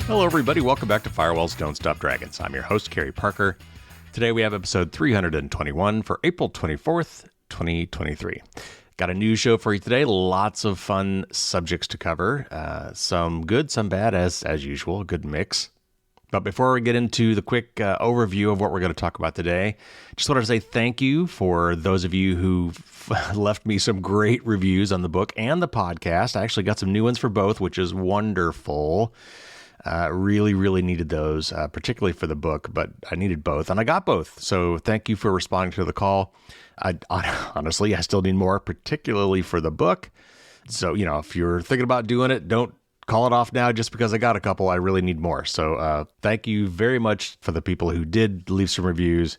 Hello, everybody. Welcome back to Firewalls Don't Stop Dragons. I'm your host, Kerry Parker. Today we have episode 321 for April 24th, 2023. Got a news show for you today. Lots of fun subjects to cover. Some good, some bad, as usual. A good mix. But before we get into the quick overview of what we're going to talk about today, just wanted to say thank you for those of you who left me some great reviews on the book and the podcast. I actually got some new ones for both, which is wonderful. Really needed those, particularly for the book, but I needed both, and I got both. So thank you for responding to the call. Honestly, I still need more, particularly for the book. So, if you're thinking about doing it, don't call it off now just because I got a couple. I really need more. So thank you very much for the people who did leave some reviews.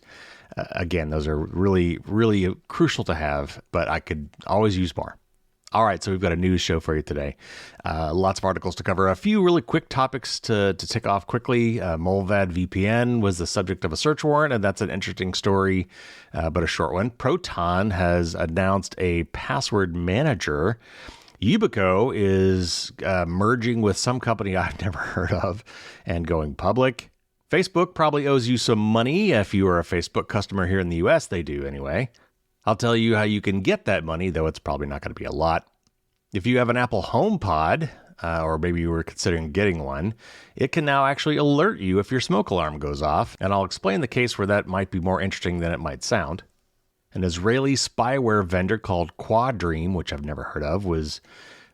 Again, those are really crucial to have, but I could always use more. All right, so we've got a news show for you today. Lots of articles to cover. A few really quick topics to tick off quickly. Mullvad VPN was the subject of a search warrant, and that's an interesting story, but a short one. Proton has announced a password manager. YubiCo is merging with some company I've never heard of and going public. Facebook probably owes you some money. If you are a Facebook customer here in the US, they do anyway. I'll tell you how you can get that money, though it's probably not going to be a lot. If you have an Apple HomePod, or maybe you were considering getting one, it can now actually alert you if your smoke alarm goes off, and I'll explain the case where that might be more interesting than it might sound. An Israeli spyware vendor called QuaDream, which I've never heard of, is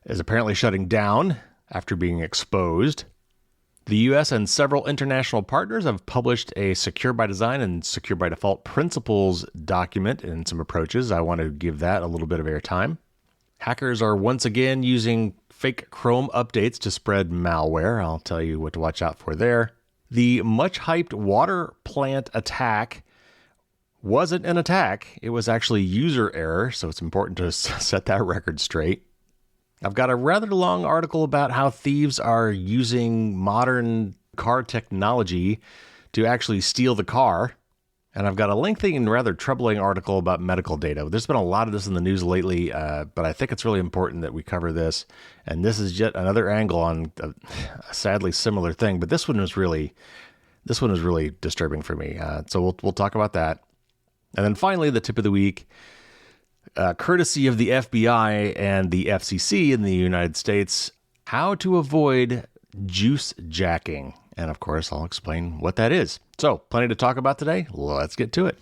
apparently shutting down after being exposed. The U.S. and several international partners have published a Secure by Design and Secure by Default Principles document and some approaches. I want to give that a little bit of airtime. Hackers are once again using fake Chrome updates to spread malware. I'll tell you what to watch out for there. The much-hyped water plant attack wasn't an attack. It was actually user error, so it's important to set that record straight. I've got a rather long article about how thieves are using modern car technology to actually steal the car. And I've got a lengthy and rather troubling article about medical data. There's been a lot of this in the news lately, but I think it's really important that we cover this. And this is yet another angle on a sadly similar thing, but this one was really disturbing for me. So we'll talk about that. And then finally, the tip of the week. Courtesy of the FBI and the FCC in the United States, how to avoid juice jacking. And of course, I'll explain what that is. So, plenty to talk about today. Let's get to it.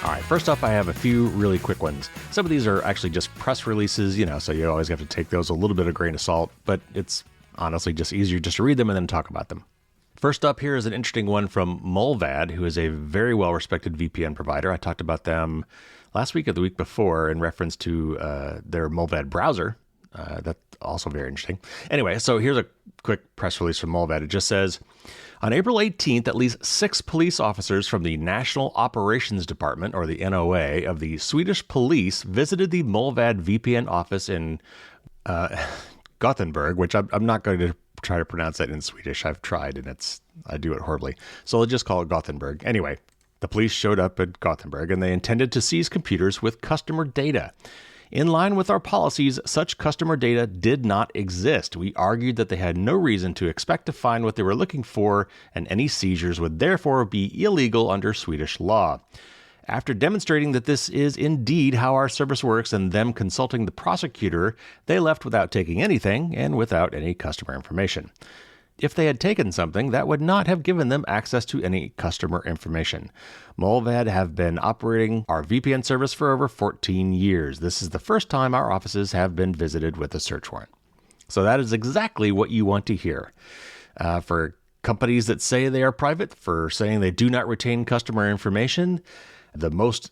All right, first up, I have a few really quick ones. Some of these are actually just press releases, so you always have to take those a little bit of grain of salt, but it's honestly just easier just to read them and then talk about them. First up here is an interesting one from Mullvad, who is a very well-respected VPN provider. I talked about them last week or the week before in reference to their Mullvad browser. That's also very interesting. Anyway, so here's a quick press release from Mullvad. It just says, on April 18th, at least 6 police officers from the National Operations Department, or the NOA, of the Swedish police visited the Mullvad VPN office in Gothenburg, which I'm not going to try to pronounce that in Swedish. I've tried, and I do it horribly. So I'll just call it Gothenburg. Anyway, the police showed up at Gothenburg, and they intended to seize computers with customer data. In line with our policies, such customer data did not exist. We argued that they had no reason to expect to find what they were looking for, and any seizures would therefore be illegal under Swedish law. After demonstrating that this is indeed how our service works and them consulting the prosecutor, they left without taking anything and without any customer information. If they had taken something, that would not have given them access to any customer information. Mullvad have been operating our VPN service for over 14 years. This is the first time our offices have been visited with a search warrant. So that is exactly what you want to hear. For companies that say they are private, for saying they do not retain customer information, the most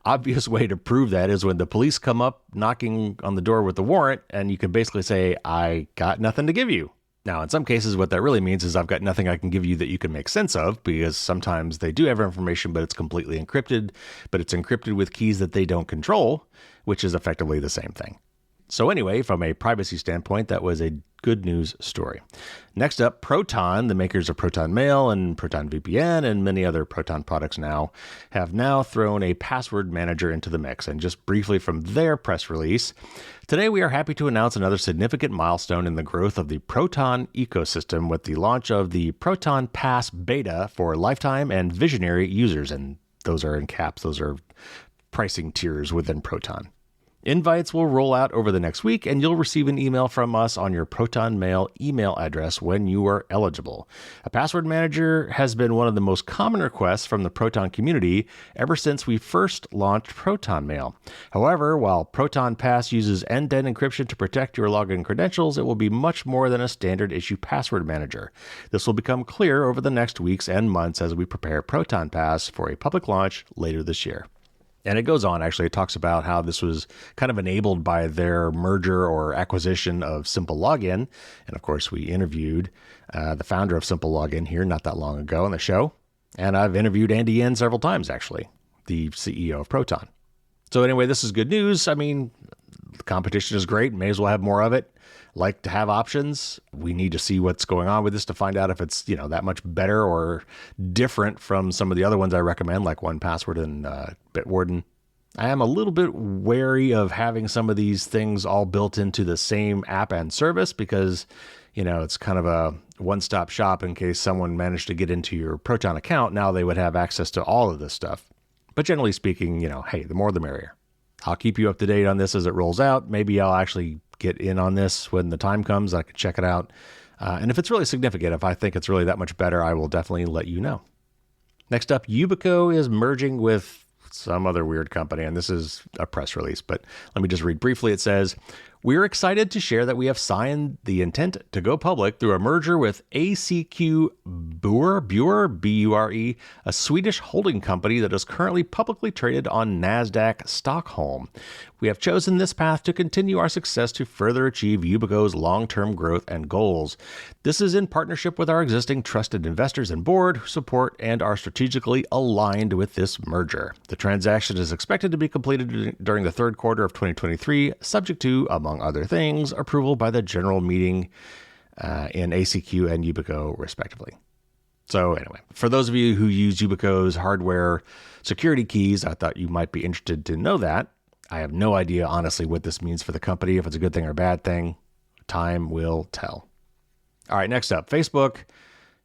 obvious way to prove that is when the police come up knocking on the door with the warrant, and you can basically say, I got nothing to give you. Now, in some cases, what that really means is I've got nothing I can give you that you can make sense of, because sometimes they do have information, but it's completely encrypted, but it's encrypted with keys that they don't control, which is effectively the same thing. So anyway, from a privacy standpoint, that was a good news story. Next up, Proton, the makers of Proton Mail and Proton VPN and many other Proton products have now thrown a password manager into the mix. And just briefly from their press release, today we are happy to announce another significant milestone in the growth of the Proton ecosystem with the launch of the Proton Pass beta for lifetime and visionary users. And those are in caps. Those are pricing tiers within Proton. Invites will roll out over the next week, and you'll receive an email from us on your Proton Mail email address when you are eligible. A password manager has been one of the most common requests from the Proton community ever since we first launched Proton Mail. However, while Proton Pass uses end-to-end encryption to protect your login credentials, it will be much more than a standard issue password manager. This will become clear over the next weeks and months as we prepare Proton Pass for a public launch later this year. And it goes on, actually. It talks about how this was kind of enabled by their merger or acquisition of Simple Login. And of course, we interviewed the founder of Simple Login here not that long ago on the show. And I've interviewed Andy Yen several times, actually, the CEO of Proton. So anyway, this is good news. I mean, the competition is great. May as well have more of it. Like to have options. We need to see what's going on with this to find out if it's, that much better or different from some of the other ones I recommend, like 1Password and Bitwarden. I am a little bit wary of having some of these things all built into the same app and service because, it's kind of a one-stop shop in case someone managed to get into your Proton account. Now they would have access to all of this stuff. But generally speaking, hey, the more the merrier. I'll keep you up to date on this as it rolls out. Maybe I'll actually get in on this when the time comes. I can check it out. And if it's really significant, if I think it's really that much better, I will definitely let you know. Next up, YubiCo is merging with some other weird company, and this is a press release, but let me just read briefly. It says, "We're excited to share that we have signed the intent to go public through a merger with ACQ Bure, B-U-R-E, a Swedish holding company that is currently publicly traded on NASDAQ Stockholm. We have chosen this path to continue our success to further achieve YubiCo's long-term growth and goals. This is in partnership with our existing trusted investors and board who support and are strategically aligned with this merger. The transaction is expected to be completed during the third quarter of 2023, subject to, among other things, approval by the general meeting in ACQ and YubiCo, respectively." So anyway, for those of you who use YubiCo's hardware security keys, I thought you might be interested to know that. I have no idea, honestly, what this means for the company, if it's a good thing or a bad thing. Time will tell. All right, next up, Facebook,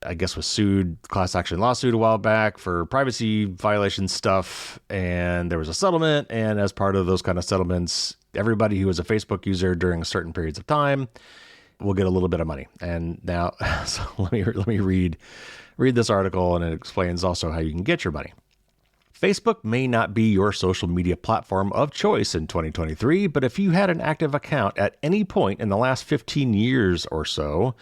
I guess, was sued, class action lawsuit a while back for privacy violation stuff, and there was a settlement, and as part of those kind of settlements, everybody who was a Facebook user during certain periods of time will get a little bit of money. And now, so let me read this article, and it explains also how you can get your money. Facebook may not be your social media platform of choice in 2023, but if you had an active account at any point in the last 15 years or so,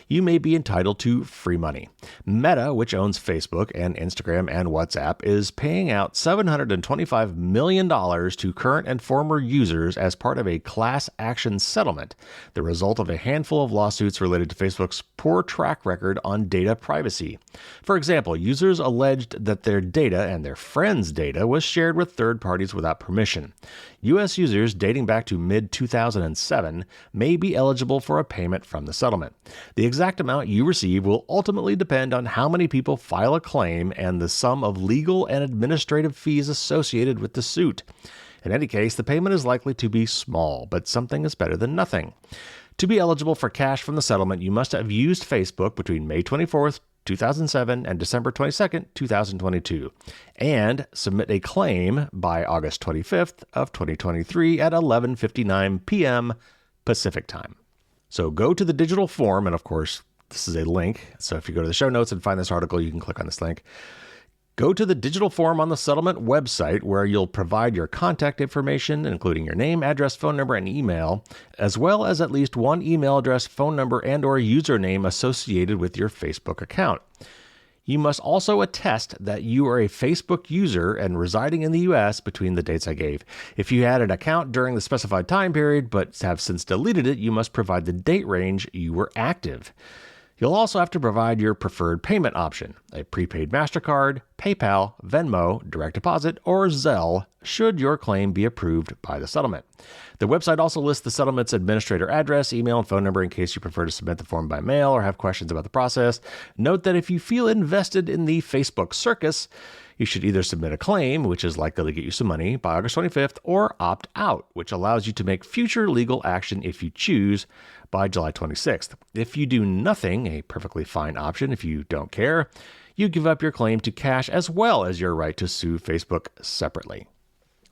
you may be entitled to free money. Meta, which owns Facebook and Instagram and WhatsApp, is paying out $725 million to current and former users as part of a class action settlement, the result of a handful of lawsuits related to Facebook's poor track record on data privacy. For example, users alleged that their data and their friends' data was shared with third parties without permission. U.S. users dating back to mid-2007 may be eligible for a payment from the settlement. The exact amount you receive will ultimately depend on how many people file a claim and the sum of legal and administrative fees associated with the suit. In any case, the payment is likely to be small, but something is better than nothing. To be eligible for cash from the settlement, you must have used Facebook between May 24th, 2007 and December 22nd, 2022, and submit a claim by August 25th of 2023 at 11:59 p.m. Pacific time. So go to the digital form, and of course, this is a link. So if you go to the show notes and find this article, you can click on this link. Go to the digital form on the settlement website where you'll provide your contact information, including your name, address, phone number, and email, as well as at least one email address, phone number, and or username associated with your Facebook account. You must also attest that you are a Facebook user and residing in the U.S. between the dates I gave. If you had an account during the specified time period but have since deleted it, you must provide the date range you were active. You'll also have to provide your preferred payment option, a prepaid MasterCard, PayPal, Venmo, direct deposit, or Zelle, should your claim be approved by the settlement. The website also lists the settlement's administrator address, email, and phone number in case you prefer to submit the form by mail or have questions about the process. Note that if you feel invested in the Facebook circus, you should either submit a claim, which is likely to get you some money, by August 25th, or opt out, which allows you to make future legal action if you choose by July 26th. If you do nothing, a perfectly fine option if you don't care, you give up your claim to cash as well as your right to sue Facebook separately.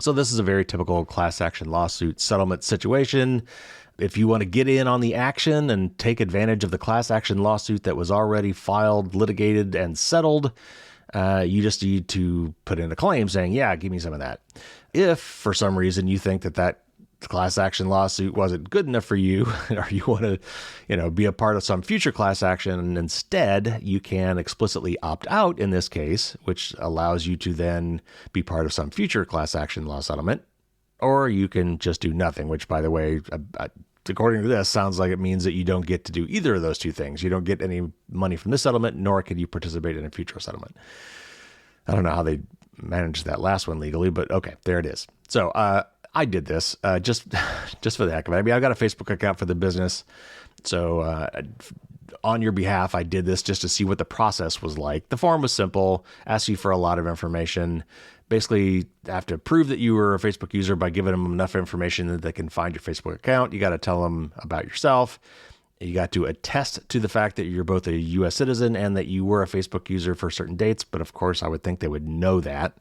So this is a very typical class action lawsuit settlement situation. If you want to get in on the action and take advantage of the class action lawsuit that was already filed, litigated, and settled, you just need to put in a claim saying, yeah, give me some of that. If for some reason you think that class action lawsuit wasn't good enough for you, or you want to, be a part of some future class action, and instead you can explicitly opt out in this case, which allows you to then be part of some future class action law settlement, or you can just do nothing, which, by the way, according to this, sounds like it means that you don't get to do either of those two things. You don't get any money from this settlement, nor can you participate in a future settlement. I don't know how they managed that last one legally, but okay, there it is. So, I did this just for the heck of it. I mean, I've got a Facebook account for the business. So on your behalf, I did this just to see what the process was like. The form was simple, asked you for a lot of information. Basically, have to prove that you were a Facebook user by giving them enough information that they can find your Facebook account. You got to tell them about yourself. You got to attest to the fact that you're both a U.S. citizen and that you were a Facebook user for certain dates. But of course, I would think they would know that.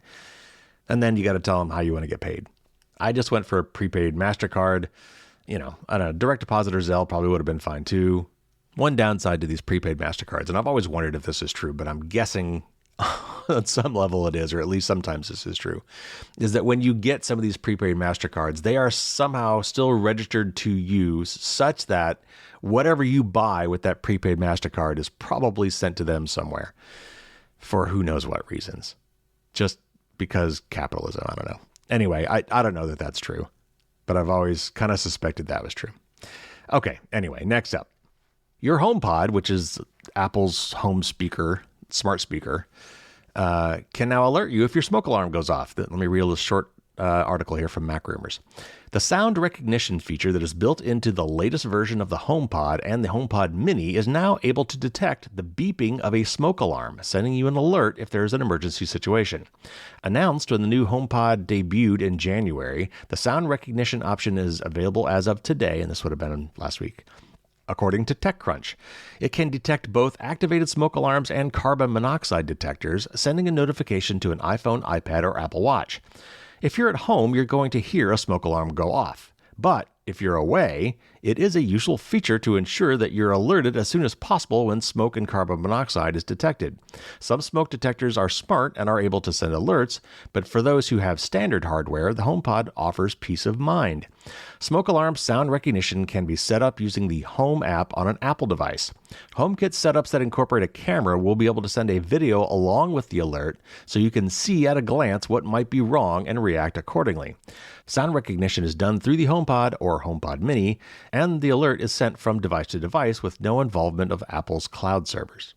And then you got to tell them how you want to get paid. I just went for a prepaid MasterCard. I don't know, direct deposit or Zelle probably would have been fine too. One downside to these prepaid MasterCards, and I've always wondered if this is true, but I'm guessing on some level it is, or at least sometimes this is true, is that when you get some of these prepaid MasterCards, they are somehow still registered to you such that whatever you buy with that prepaid MasterCard is probably sent to them somewhere for who knows what reasons. Just because capitalism, I don't know. Anyway, I don't know that that's true, but I've always kind of suspected that was true. Okay, anyway, next up. Your HomePod, which is Apple's home speaker, smart speaker, can now alert you if your smoke alarm goes off. Let me read a short article here from Mac Rumors. The sound recognition feature that is built into the latest version of the HomePod and the HomePod Mini is now able to detect the beeping of a smoke alarm, sending you an alert if there is an emergency situation. Announced when the new HomePod debuted in January, the sound recognition option is available as of today, and this would have been last week. According to TechCrunch, it can detect both activated smoke alarms and carbon monoxide detectors, sending a notification to an iPhone, iPad, or Apple Watch. If you're at home, you're going to hear a smoke alarm go off. But if you're away, it is a useful feature to ensure that you're alerted as soon as possible when smoke and carbon monoxide is detected. Some smoke detectors are smart and are able to send alerts, but for those who have standard hardware, the HomePod offers peace of mind. Smoke alarm sound recognition can be set up using the Home app on an Apple device. HomeKit setups that incorporate a camera will be able to send a video along with the alert so you can see at a glance what might be wrong and react accordingly. Sound recognition is done through the HomePod or HomePod Mini, and the alert is sent from device to device with no involvement of Apple's cloud servers.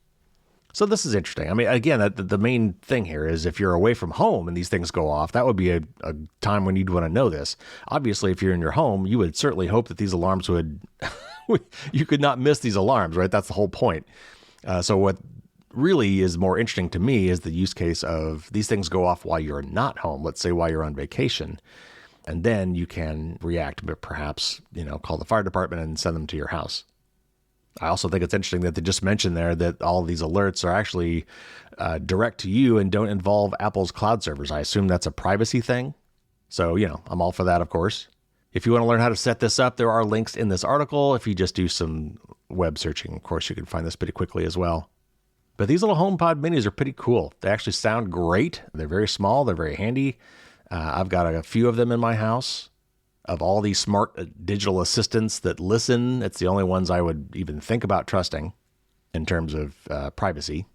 So this is interesting. I mean, again, the main thing here is if you're away from home and these things go off, that would be a time when you'd want to know this. Obviously, if you're in your home, you would certainly hope that these alarms would, you could not miss these alarms, right? That's the whole point. So what really is more interesting to me is the use case of these things go off while you're not home. Let's say while you're on vacation. And then you can react, but perhaps, call the fire department and send them to your house. I also think it's interesting that they just mentioned there that all of these alerts are actually direct to you and don't involve Apple's cloud servers. I assume that's a privacy thing. So, I'm all for that, of course. If you want to learn how to set this up, there are links in this article. If you just do some web searching, of course, you can find this pretty quickly as well. But these little HomePod minis are pretty cool. They actually sound great. They're very small. They're very handy. I've got a few of them in my house. Of all these smart digital assistants that listen, it's the only ones I would even think about trusting in terms of privacy.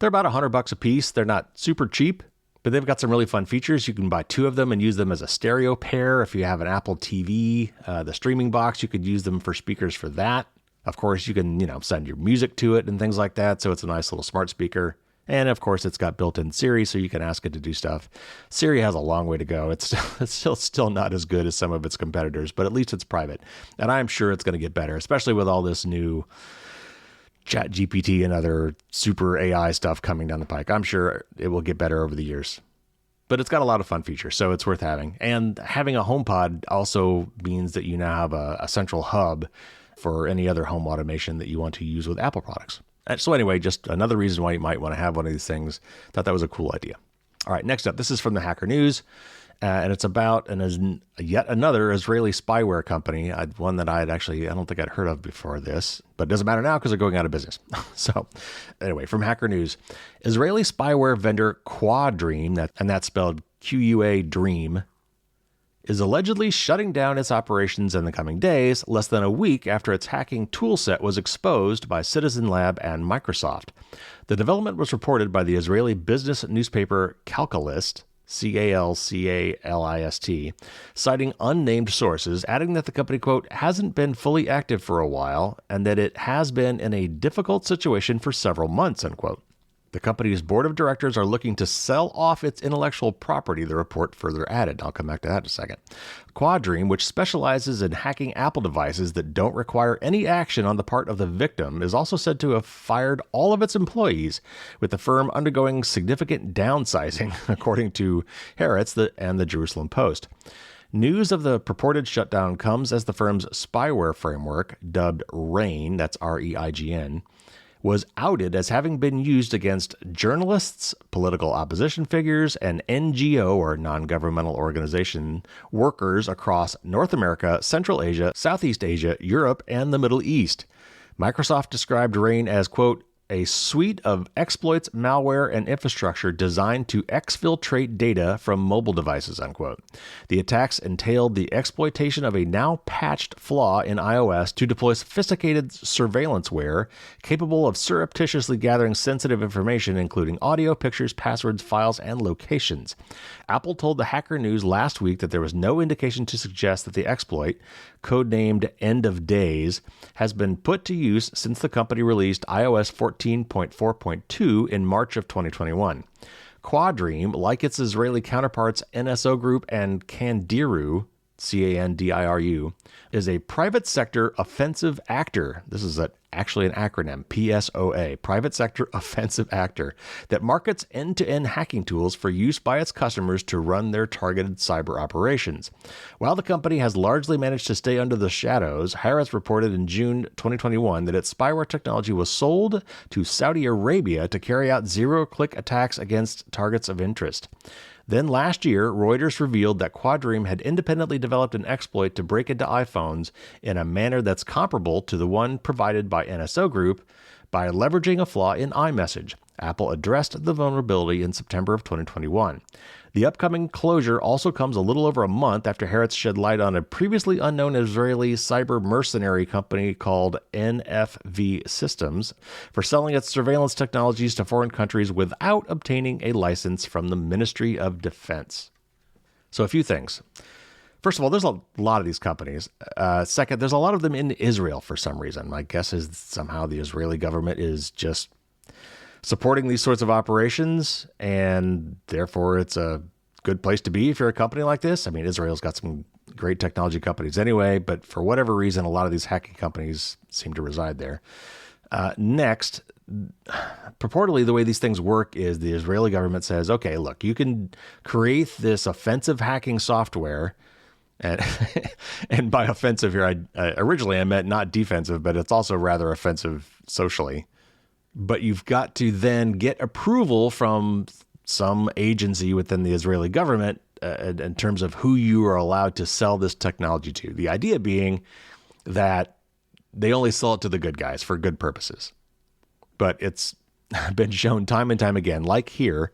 They're about $100 a piece. They're not super cheap, but they've got some really fun features. You can buy two of them and use them as a stereo pair. If you have an Apple TV, the streaming box, you could use them for speakers for that. Of course, you can, send your music to it and things like that. So it's a nice little smart speaker. And of course, it's got built-in Siri, so you can ask it to do stuff. Siri has a long way to go. It's still not as good as some of its competitors, but at least it's private. And I'm sure it's going to get better, especially with all this new Chat GPT and other super AI stuff coming down the pike. I'm sure it will get better over the years. But it's got a lot of fun features, so it's worth having. And having a HomePod also means that you now have a central hub for any other home automation that you want to use with Apple products. So anyway, just another reason why you might want to have one of these things. Thought that was a cool idea. All right, next up, this is from the Hacker News, and it's about yet another Israeli spyware company, one that I don't think I'd heard of before this, but it doesn't matter now because they're going out of business. So anyway, from Hacker News, Israeli spyware vendor QuaDream, and that's spelled QuaDream, is allegedly shutting down its operations in the coming days, less than a week after its hacking toolset was exposed by Citizen Lab and Microsoft. The development was reported by the Israeli business newspaper Calcalist, Calcalist, citing unnamed sources, adding that the company, quote, hasn't been fully active for a while and that it has been in a difficult situation for several months, unquote. The company's board of directors are looking to sell off its intellectual property, the report further added. I'll come back to that in a second. QuaDream, which specializes in hacking Apple devices that don't require any action on the part of the victim, is also said to have fired all of its employees, with the firm undergoing significant downsizing, according to Haaretz and the Jerusalem Post. News of the purported shutdown comes as the firm's spyware framework, dubbed REIGN, that's REIGN, was outed as having been used against journalists, political opposition figures, and NGO or non-governmental organization workers across North America, Central Asia, Southeast Asia, Europe, and the Middle East. Microsoft described REIGN as, quote, a suite of exploits, malware, and infrastructure designed to exfiltrate data from mobile devices, unquote. The attacks entailed the exploitation of a now-patched flaw in iOS to deploy sophisticated surveillanceware capable of surreptitiously gathering sensitive information, including audio, pictures, passwords, files, and locations. Apple told the Hacker News last week that there was no indication to suggest that the exploit, codenamed End of Days, has been put to use since the company released iOS 14.4.2 in March of 2021. QuaDream, like its Israeli counterparts NSO Group and Candiru, Candiru, is a private sector offensive actor. This is actually an acronym, PSOA, Private Sector Offensive Actor, that markets end-to-end hacking tools for use by its customers to run their targeted cyber operations. While the company has largely managed to stay under the shadows, Haaretz reported in June 2021 that its spyware technology was sold to Saudi Arabia to carry out zero-click attacks against targets of interest. Then last year, Reuters revealed that QuaDream had independently developed an exploit to break into iPhones in a manner that's comparable to the one provided by NSO Group by leveraging a flaw in iMessage. Apple addressed the vulnerability in September of 2021. The upcoming closure also comes a little over a month after Haaretz shed light on a previously unknown Israeli cyber mercenary company called NFV Systems for selling its surveillance technologies to foreign countries without obtaining a license from the Ministry of Defense. So a few things. First of all, there's a lot of these companies. Second, there's a lot of them in Israel for some reason. My guess is somehow the Israeli government is just supporting these sorts of operations, and therefore it's a good place to be if you're a company like this. I mean, Israel's got some great technology companies anyway, but for whatever reason, a lot of these hacking companies seem to reside there. Next, purportedly the way these things work is the Israeli government says, okay, look, you can create this offensive hacking software, and by offensive here, originally I meant not defensive, but it's also rather offensive socially. But you've got to then get approval from some agency within the Israeli government in terms of who you are allowed to sell this technology to. The idea being that they only sell it to the good guys for good purposes. But it's been shown time and time again, like here,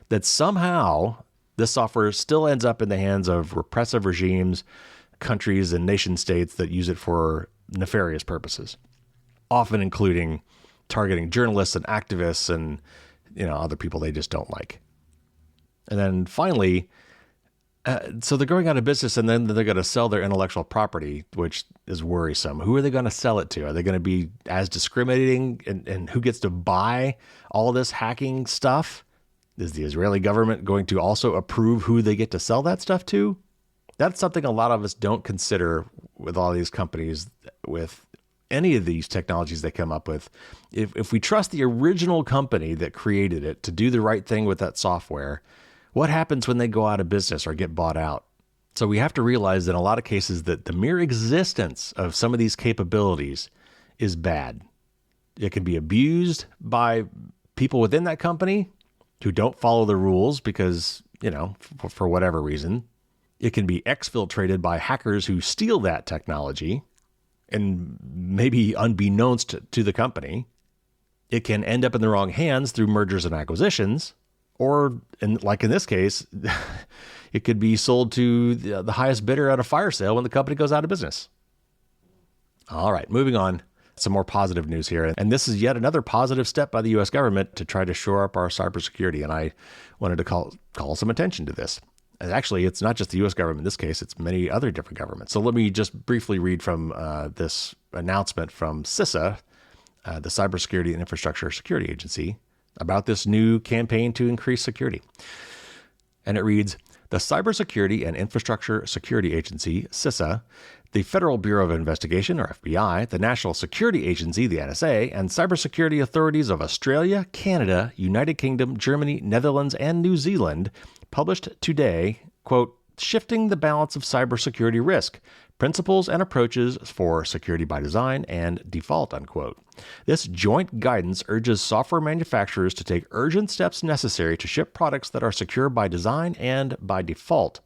that somehow this software still ends up in the hands of repressive regimes, countries, and nation states that use it for nefarious purposes, often including targeting journalists and activists and, other people they just don't like. And then finally, So they're going out of business, and then they're going to sell their intellectual property, which is worrisome. Who are they going to sell it to? Are they going to be as discriminating and who gets to buy all this hacking stuff? Is the Israeli government going to also approve who they get to sell that stuff to? That's something a lot of us don't consider with all these companies, with any of these technologies they come up with. If we trust the original company that created it to do the right thing with that software, what happens when they go out of business or get bought out? So we have to realize that in a lot of cases that the mere existence of some of these capabilities is bad. It can be abused by people within that company who don't follow the rules because, for whatever reason. It can be exfiltrated by hackers who steal that technology and maybe unbeknownst to the company. It can end up in the wrong hands through mergers and acquisitions. Or, like in this case, it could be sold to the highest bidder at a fire sale when the company goes out of business. All right, moving on. Some more positive news here. And this is yet another positive step by the U.S. government to try to shore up our cybersecurity. And I wanted to call some attention to this. And actually, it's not just the U.S. government in this case, it's many other different governments. So let me just briefly read from this announcement from CISA, the Cybersecurity and Infrastructure Security Agency, about this new campaign to increase security. And it reads, the Cybersecurity and Infrastructure Security Agency, CISA, the Federal Bureau of Investigation, or FBI, the National Security Agency, the NSA, and cybersecurity authorities of Australia, Canada, United Kingdom, Germany, Netherlands, and New Zealand published today, quote, Shifting the Balance of Cybersecurity Risk, Principles and Approaches for Security by Design and Default, unquote. This joint guidance urges software manufacturers to take urgent steps necessary to ship products that are secure by design and by default.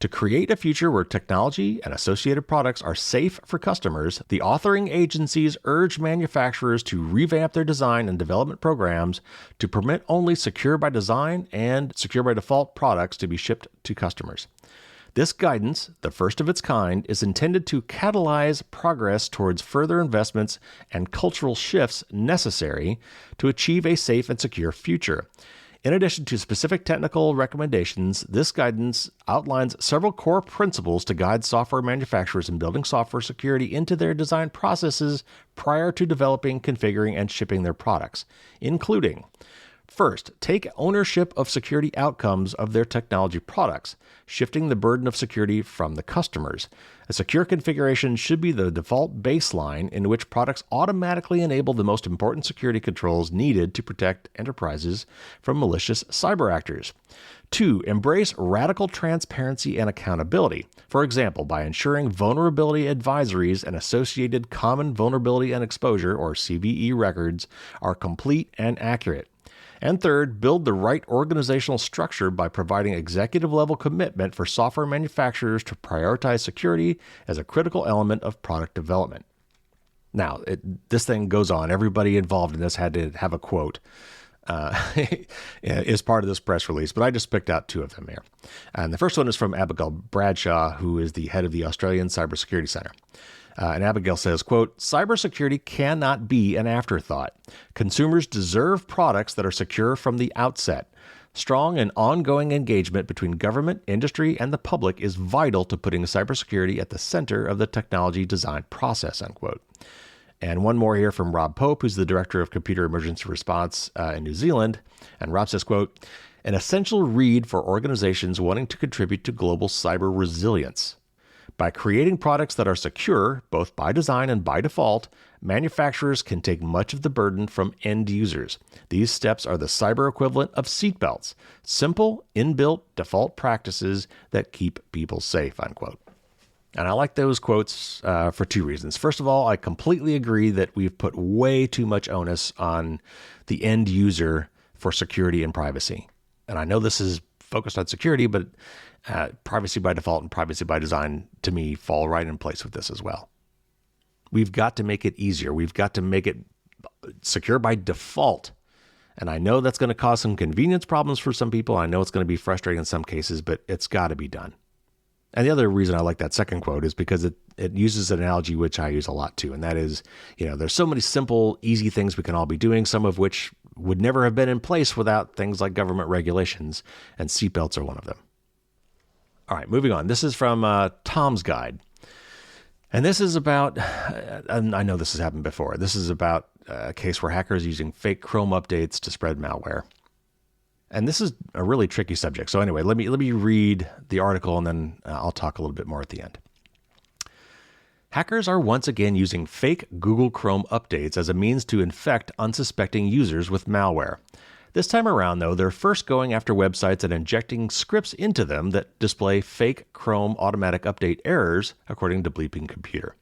To create a future where technology and associated products are safe for customers, the authoring agencies urge manufacturers to revamp their design and development programs to permit only secure by design and secure by default products to be shipped to customers. This guidance, the first of its kind, is intended to catalyze progress towards further investments and cultural shifts necessary to achieve a safe and secure future. In addition to specific technical recommendations, this guidance outlines several core principles to guide software manufacturers in building software security into their design processes prior to developing, configuring, and shipping their products, including: first, take ownership of security outcomes of their technology products, shifting the burden of security from the customers. A secure configuration should be the default baseline in which products automatically enable the most important security controls needed to protect enterprises from malicious cyber actors. 2. Embrace radical transparency and accountability, for example, by ensuring vulnerability advisories and associated common vulnerability and exposure, or CVE records, are complete and accurate. And third, build the right organizational structure by providing executive-level commitment for software manufacturers to prioritize security as a critical element of product development. Now, this thing goes on. Everybody involved in this had to have a quote as part of this press release, but I just picked out two of them here. And the first one is from Abigail Bradshaw, who is the head of the Australian Cybersecurity Center. And Abigail says, quote, cybersecurity cannot be an afterthought. Consumers deserve products that are secure from the outset. Strong and ongoing engagement between government, industry, and the public is vital to putting cybersecurity at the center of the technology design process, unquote. And one more here from Rob Pope, who's the Director of Computer Emergency Response in New Zealand. And Rob says, quote, an essential read for organizations wanting to contribute to global cyber resilience. By creating products that are secure, both by design and by default, manufacturers can take much of the burden from end users. These steps are the cyber equivalent of seatbelts, simple, inbuilt default practices that keep people safe, unquote. And I like those quotes for two reasons. First of all, I completely agree that we've put way too much onus on the end user for security and privacy. And I know this is focused on security, but privacy by default and privacy by design, to me, fall right in place with this as well. We've got to make it easier. We've got to make it secure by default. And I know that's going to cause some convenience problems for some people. I know it's going to be frustrating in some cases, but it's got to be done. And the other reason I like that second quote is because it uses an analogy which I use a lot too. And that is, there's so many simple, easy things we can all be doing, some of which would never have been in place without things like government regulations, and seatbelts are one of them. All right, moving on. This is from Tom's Guide. And this is about, and I know this has happened before, this is about a case where hackers are using fake Chrome updates to spread malware. And this is a really tricky subject. So anyway, let me read the article and then I'll talk a little bit more at the end. Hackers are once again using fake Google Chrome updates as a means to infect unsuspecting users with malware. This time around, though, they're first going after websites and injecting scripts into them that display fake Chrome automatic update errors, according to Bleeping Computer.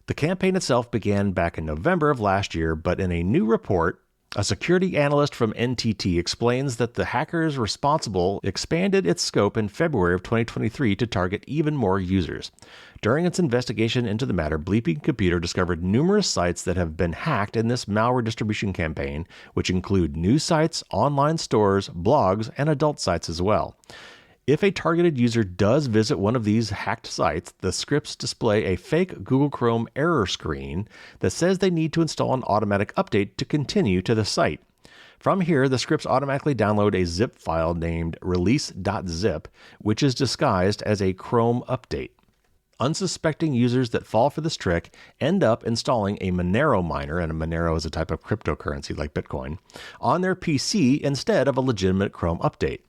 The campaign itself began back in November of last year, but in a new report, a security analyst from NTT explains that the hackers responsible expanded its scope in February of 2023 to target even more users. During its investigation into the matter, Bleeping Computer discovered numerous sites that have been hacked in this malware distribution campaign, which include news sites, online stores, blogs, and adult sites as well. If a targeted user does visit one of these hacked sites, the scripts display a fake Google Chrome error screen that says they need to install an automatic update to continue to the site. From here, the scripts automatically download a zip file named release.zip, which is disguised as a Chrome update. Unsuspecting users that fall for this trick end up installing a Monero miner, and a Monero is a type of cryptocurrency like Bitcoin, on their PC instead of a legitimate Chrome update.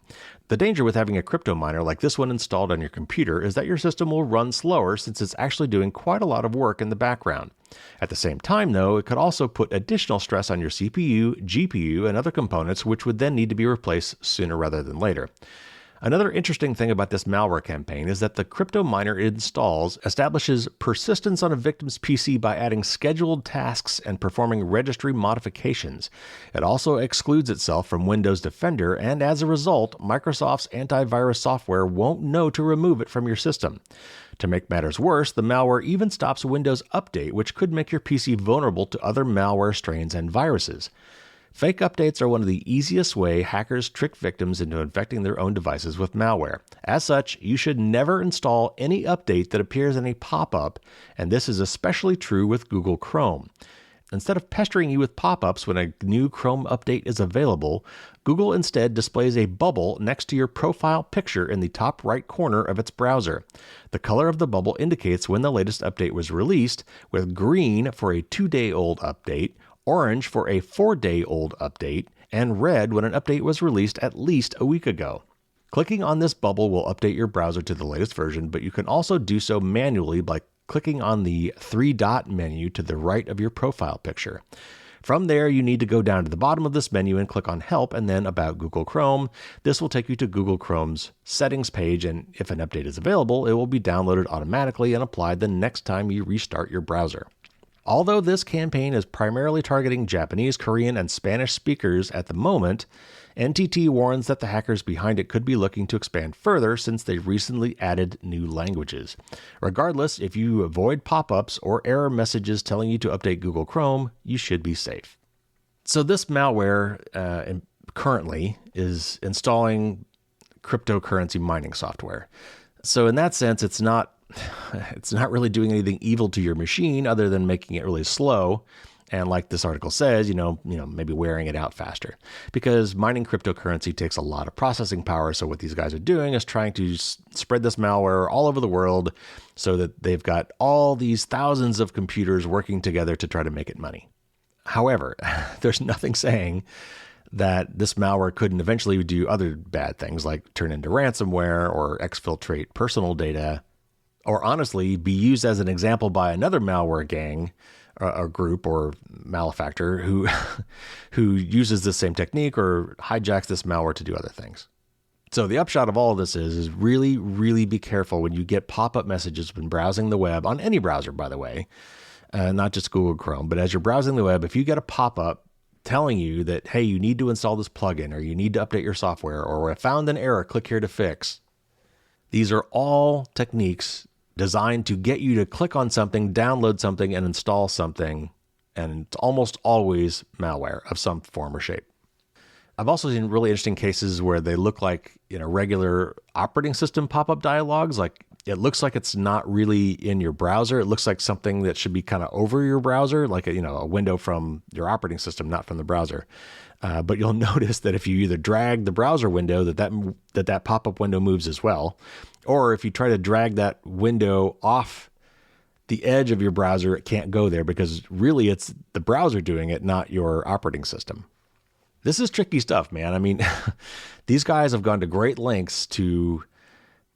The danger with having a crypto miner like this one installed on your computer is that your system will run slower since it's actually doing quite a lot of work in the background. At the same time, though, it could also put additional stress on your CPU, GPU, and other components, which would then need to be replaced sooner rather than later. Another interesting thing about this malware campaign is that the crypto miner it installs establishes persistence on a victim's PC by adding scheduled tasks and performing registry modifications. It also excludes itself from Windows Defender, and as a result, Microsoft's antivirus software won't know to remove it from your system. To make matters worse, the malware even stops Windows Update, which could make your PC vulnerable to other malware strains and viruses. Fake updates are one of the easiest way hackers trick victims into infecting their own devices with malware. As such, you should never install any update that appears in a pop-up, and this is especially true with Google Chrome. Instead of pestering you with pop-ups when a new Chrome update is available, Google instead displays a bubble next to your profile picture in the top right corner of its browser. The color of the bubble indicates when the latest update was released, with green for a 2-day-old update, orange for a 4-day-old update, and red when an update was released at least a week ago. Clicking on this bubble will update your browser to the latest version, but you can also do so manually by clicking on the 3-dot menu to the right of your profile picture. From there, you need to go down to the bottom of this menu and click on Help and then About Google Chrome. This will take you to Google Chrome's settings page, and if an update is available, it will be downloaded automatically and applied the next time you restart your browser. Although this campaign is primarily targeting Japanese, Korean, and Spanish speakers at the moment, NTT warns that the hackers behind it could be looking to expand further since they recently added new languages. Regardless, if you avoid pop-ups or error messages telling you to update Google Chrome, you should be safe. So this malware currently is installing cryptocurrency mining software. So in that sense, it's not really doing anything evil to your machine other than making it really slow. And like this article says, maybe wearing it out faster, because mining cryptocurrency takes a lot of processing power. So what these guys are doing is trying to spread this malware all over the world so that they've got all these thousands of computers working together to try to make it money. However, there's nothing saying that this malware couldn't eventually do other bad things like turn into ransomware or exfiltrate personal data, or honestly be used as an example by another malware gang or group or malefactor who uses the same technique or hijacks this malware to do other things. So the upshot of all of this is really, really be careful when you get pop-up messages when browsing the web, on any browser, by the way, not just Google Chrome, but as you're browsing the web, if you get a pop-up telling you that, hey, you need to install this plugin, or you need to update your software, or I found an error, click here to fix. These are all techniques designed to get you to click on something, download something, and install something, and it's almost always malware of some form or shape. I've also seen really interesting cases where they look like regular operating system pop-up dialogues. Like it looks like it's not really in your browser. It looks like something that should be kind of over your browser, like a window from your operating system, not from the browser. But you'll notice that if you either drag the browser window, that pop-up window moves as well. Or if you try to drag that window off the edge of your browser, it can't go there because really it's the browser doing it, not your operating system. This is tricky stuff, man. I mean, these guys have gone to great lengths to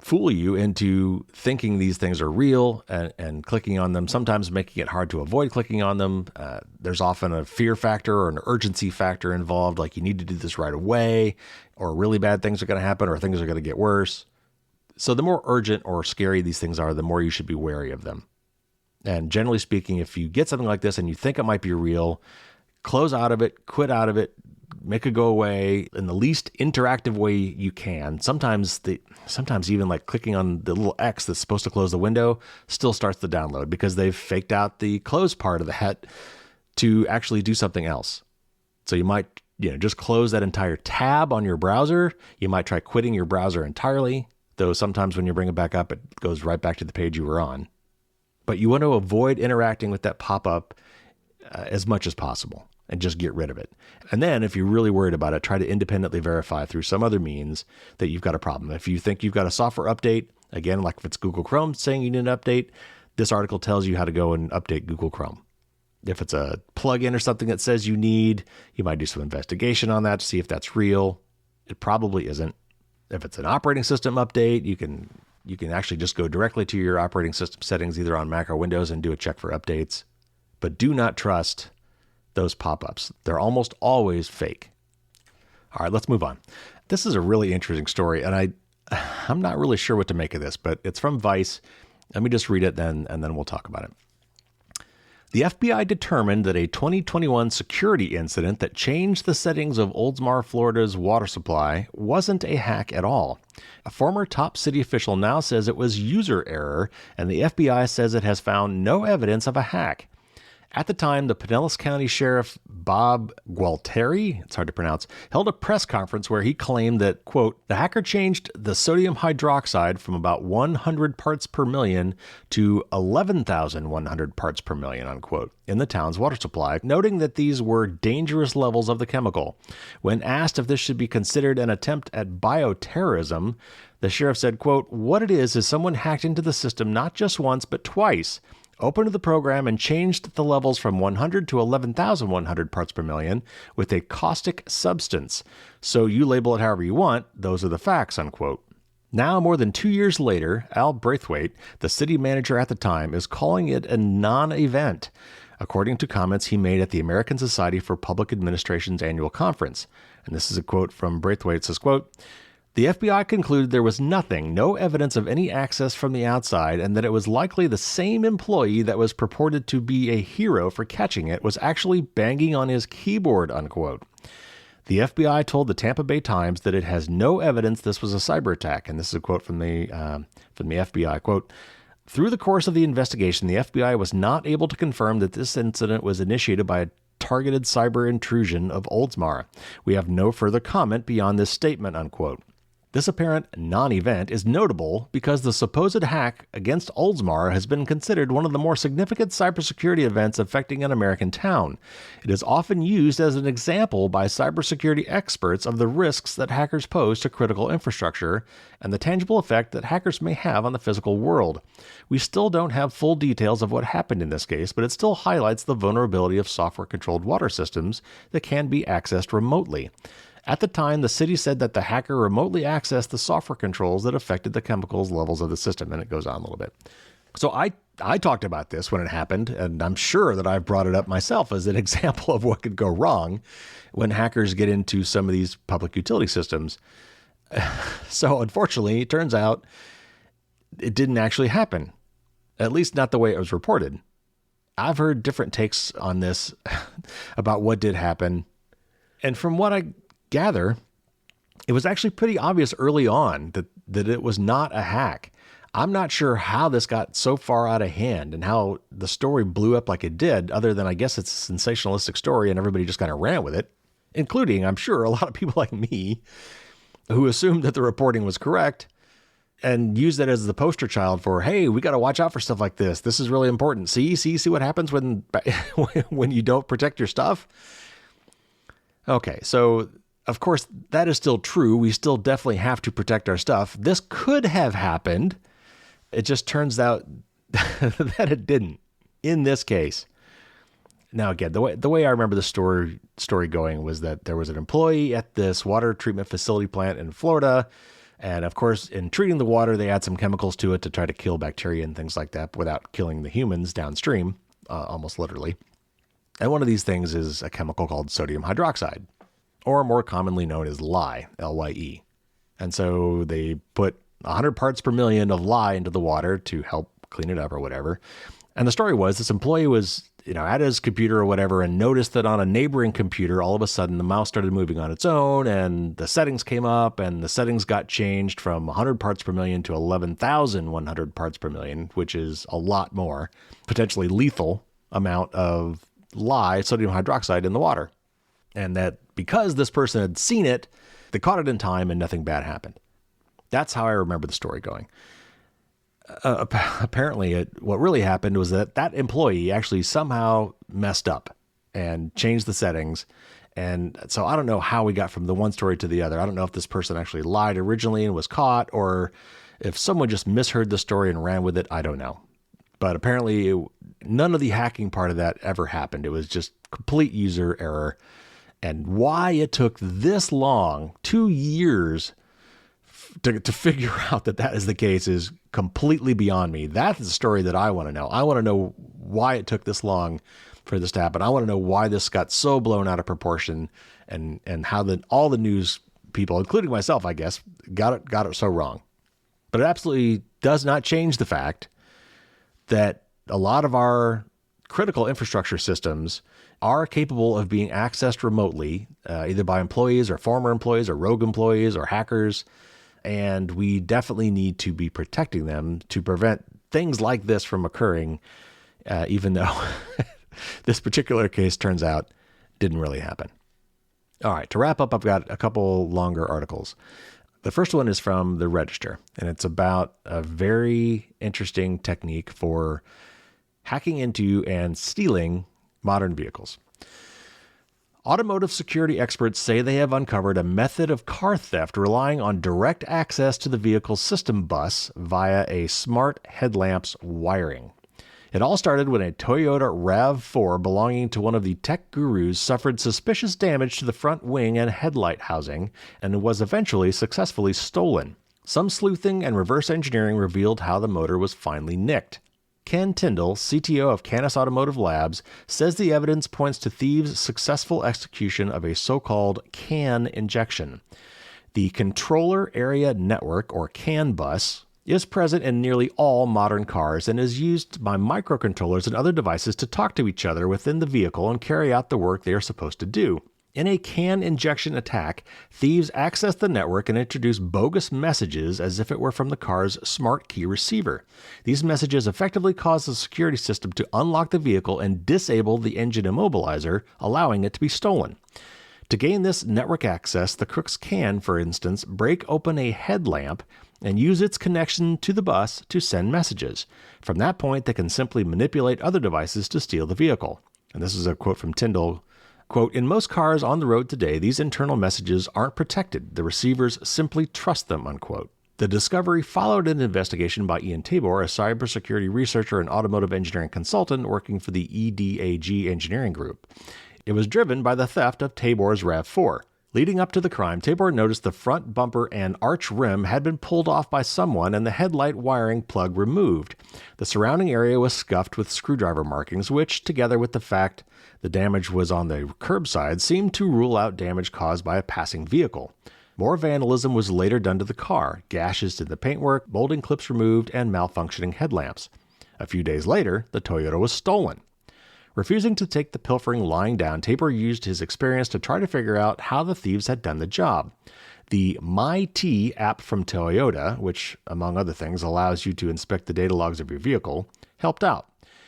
fool you into thinking these things are real and clicking on them, sometimes making it hard to avoid clicking on them. There's often a fear factor or an urgency factor involved, like you need to do this right away, or really bad things are going to happen, or things are going to get worse. So the more urgent or scary these things are, the more you should be wary of them. And generally speaking, if you get something like this and you think it might be real, close out of it, quit out of it, make it go away in the least interactive way you can. Sometimes even like clicking on the little X that's supposed to close the window still starts the download because they've faked out the close part of the het to actually do something else. So you might, just close that entire tab on your browser. You might try quitting your browser entirely, though sometimes when you bring it back up, it goes right back to the page you were on. But you want to avoid interacting with that pop-up as much as possible and just get rid of it. And then if you're really worried about it, try to independently verify through some other means that you've got a problem. If you think you've got a software update, again, like if it's Google Chrome saying you need an update, this article tells you how to go and update Google Chrome. If it's a plugin or something that says you might do some investigation on that to see if that's real. It probably isn't. If it's an operating system update, you can actually just go directly to your operating system settings, either on Mac or Windows, and do a check for updates. But do not trust those pop-ups. They're almost always fake. All right, let's move on. This is a really interesting story, and I'm not really sure what to make of this, but it's from Vice. Let me just read it and then we'll talk about it. The FBI determined that a 2021 security incident that changed the settings of Oldsmar, Florida's water supply wasn't a hack at all. A former top city official now says it was user error, and the FBI says it has found no evidence of a hack. At the time, the Pinellas County Sheriff Bob Gualtieri, it's hard to pronounce, held a press conference where he claimed that, quote, the hacker changed the sodium hydroxide from about 100 parts per million to 11,100 parts per million, unquote, in the town's water supply, noting that these were dangerous levels of the chemical. When asked if this should be considered an attempt at bioterrorism, the sheriff said, quote, what it is someone hacked into the system not just once, but twice, opened the program and changed the levels from 100 to 11,100 parts per million with a caustic substance. So you label it however you want, those are the facts, unquote. Now, more than 2 years later, Al Braithwaite, the city manager at the time, is calling it a non-event, according to comments he made at the American Society for Public Administration's annual conference. And this is a quote from Braithwaite. It says, quote, the FBI concluded there was no evidence of any access from the outside, and that it was likely the same employee that was purported to be a hero for catching it was actually banging on his keyboard, unquote. The FBI told the Tampa Bay Times that it has no evidence this was a cyber attack, and this is a quote from the FBI, quote, through the course of the investigation, the FBI was not able to confirm that this incident was initiated by a targeted cyber intrusion of Oldsmar. We have no further comment beyond this statement, unquote. This apparent non-event is notable because the supposed hack against Oldsmar has been considered one of the more significant cybersecurity events affecting an American town. It is often used as an example by cybersecurity experts of the risks that hackers pose to critical infrastructure and the tangible effect that hackers may have on the physical world. We still don't have full details of what happened in this case, but it still highlights the vulnerability of software-controlled water systems that can be accessed remotely. At the time, the city said that the hacker remotely accessed the software controls that affected the chemicals levels of the system, and it goes on a little bit. So I talked about this when it happened, and I'm sure that I've brought it up myself as an example of what could go wrong when hackers get into some of these public utility systems. So unfortunately, it turns out it didn't actually happen, at least not the way it was reported. I've heard different takes on this about what did happen, and from what I gather, it was actually pretty obvious early on that it was not a hack. I'm not sure how this got so far out of hand and how the story blew up like it did, other than I guess it's a sensationalistic story and everybody just kind of ran with it, including, I'm sure, a lot of people like me who assumed that the reporting was correct and used that as the poster child for, hey, we got to watch out for stuff like this. This is really important. See what happens when you don't protect your stuff? Okay, so Of course, that is still true. We still definitely have to protect our stuff. This could have happened. It just turns out that it didn't in this case. Now, again, the way I remember the story going was that there was an employee at this water treatment facility plant in Florida. And of course, in treating the water, they add some chemicals to it to try to kill bacteria and things like that without killing the humans downstream, almost literally. And one of these things is a chemical called sodium hydroxide, or more commonly known as lye, L-Y-E. And so they put 100 parts per million of lye into the water to help clean it up or whatever. And the story was this employee was, at his computer or whatever and noticed that on a neighboring computer, all of a sudden the mouse started moving on its own and the settings came up and the settings got changed from 100 parts per million to 11,100 parts per million, which is a lot more, potentially lethal amount of lye, sodium hydroxide in the water. And that because this person had seen it, they caught it in time and nothing bad happened. That's how I remember the story going. Apparently, what really happened was that employee actually somehow messed up and changed the settings. And so I don't know how we got from the one story to the other. I don't know if this person actually lied originally and was caught, or if someone just misheard the story and ran with it. I don't know. But apparently, none of the hacking part of that ever happened. It was just complete user error. And why it took this long, 2 years, to figure out that is the case is completely beyond me. That's the story that I want to know. I want to know why it took this long for this to happen. I want to know why this got so blown out of proportion and how all the news people, including myself, I guess, got it so wrong. But it absolutely does not change the fact that a lot of our critical infrastructure systems are capable of being accessed remotely, either by employees or former employees or rogue employees or hackers. And we definitely need to be protecting them to prevent things like this from occurring, even though this particular case turns out didn't really happen. All right, to wrap up, I've got a couple longer articles. The first one is from the Register, and it's about a very interesting technique for hacking into and stealing modern vehicles. Automotive security experts say they have uncovered a method of car theft relying on direct access to the vehicle's system bus via a smart headlamp's wiring. It all started when a Toyota RAV4 belonging to one of the tech gurus suffered suspicious damage to the front wing and headlight housing and was eventually successfully stolen. Some sleuthing and reverse engineering revealed how the motor was finally nicked. Ken Tyndall, CTO of Canis Automotive Labs, says the evidence points to thieves' successful execution of a so-called CAN injection. The Controller Area Network, or CAN bus, is present in nearly all modern cars and is used by microcontrollers and other devices to talk to each other within the vehicle and carry out the work they are supposed to do. In a CAN injection attack, thieves access the network and introduce bogus messages as if it were from the car's smart key receiver. These messages effectively cause the security system to unlock the vehicle and disable the engine immobilizer, allowing it to be stolen. To gain this network access, the crooks can, for instance, break open a headlamp and use its connection to the bus to send messages. From that point, they can simply manipulate other devices to steal the vehicle. And this is a quote from Tyndall. Quote, "In most cars on the road today, these internal messages aren't protected. The receivers simply trust them," unquote. The discovery followed an investigation by Ian Tabor, a cybersecurity researcher and automotive engineering consultant working for the EDAG engineering group. It was driven by the theft of Tabor's RAV4. Leading up to the crime, Tabor noticed the front bumper and arch rim had been pulled off by someone and the headlight wiring plug removed. The surrounding area was scuffed with screwdriver markings, which, together with the fact the damage was on the curbside, seemed to rule out damage caused by a passing vehicle. More vandalism was later done to the car, gashes in the paintwork, molding clips removed, and malfunctioning headlamps. A few days later, the Toyota was stolen. Refusing to take the pilfering lying down, Tabor used his experience to try to figure out how the thieves had done the job. The MyT app from Toyota, which, among other things, allows you to inspect the data logs of your vehicle, helped out.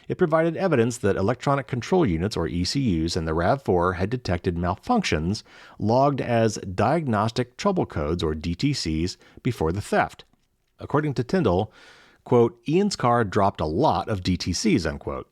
It provided evidence that electronic control units, or ECUs, and the RAV4 had detected malfunctions logged as diagnostic trouble codes, or DTCs, before the theft. According to Tyndall, quote, "Ian's car dropped a lot of DTCs," unquote.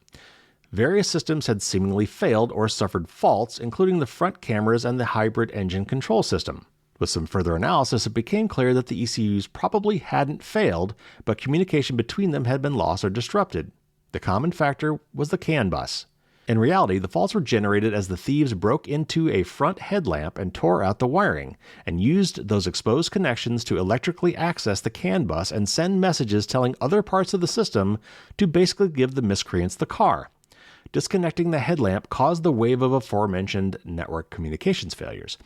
various systems had seemingly failed or suffered faults, including the front cameras and the hybrid engine control system. With some further analysis, it became clear that the ECUs probably hadn't failed, but communication between them had been lost or disrupted. The common factor was the CAN bus. In reality, the faults were generated as the thieves broke into a front headlamp and tore out the wiring, and used those exposed connections to electrically access the CAN bus and send messages telling other parts of the system to basically give the miscreants the car. Disconnecting the headlamp caused the wave of aforementioned network communications failures.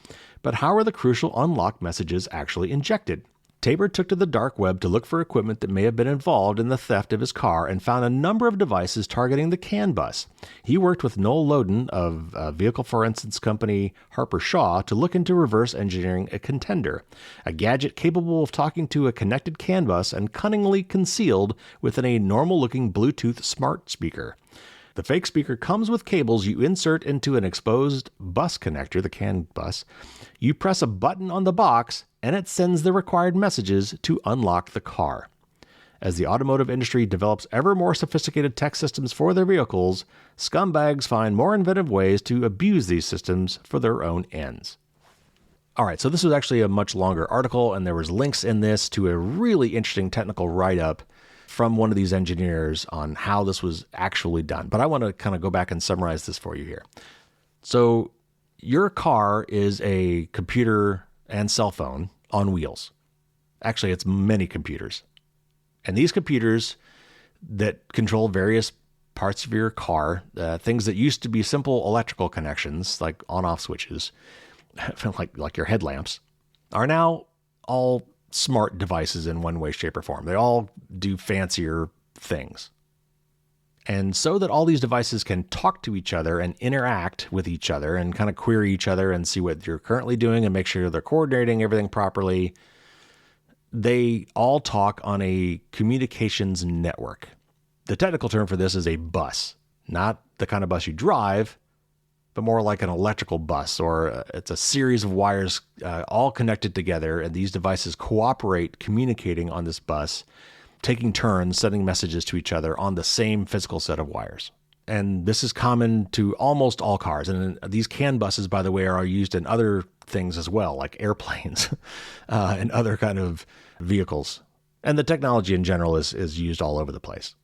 But how are the crucial unlock messages actually injected? Tabor took to the dark web to look for equipment that may have been involved in the theft of his car and found a number of devices targeting the CAN bus. He worked with Noel Loden of vehicle forensics company Harper Shaw to look into reverse engineering a contender, a gadget capable of talking to a connected CAN bus and cunningly concealed within a normal-looking Bluetooth smart speaker. The fake speaker comes with cables you insert into an exposed bus connector, the CAN bus. You press a button on the box, and it sends the required messages to unlock the car. As the automotive industry develops ever more sophisticated tech systems for their vehicles, scumbags find more inventive ways to abuse these systems for their own ends. All right, so this was actually a much longer article, and there was links in this to a really interesting technical write-up from one of these engineers on how this was actually done. But I want to kind of go back and summarize this for you here. So your car is a computer and cell phone on wheels. Actually, it's many computers. And these computers that control various parts of your car, things that used to be simple electrical connections, like on-off switches, like your headlamps, are now all smart devices in one way, shape, or form. They all do fancier things. And so that all these devices can talk to each other and interact with each other and kind of query each other and see what you're currently doing and make sure they're coordinating everything properly, they all talk on a communications network. The technical term for this is a bus, not the kind of bus you drive, but more like an electrical bus, or it's a series of wires all connected together, and these devices cooperate communicating on this bus, taking turns sending messages to each other on the same physical set of wires. And this is common to almost all cars. And these CAN buses, by the way, are used in other things as well, like airplanes and other kind of vehicles. And the technology in general is used all over the place.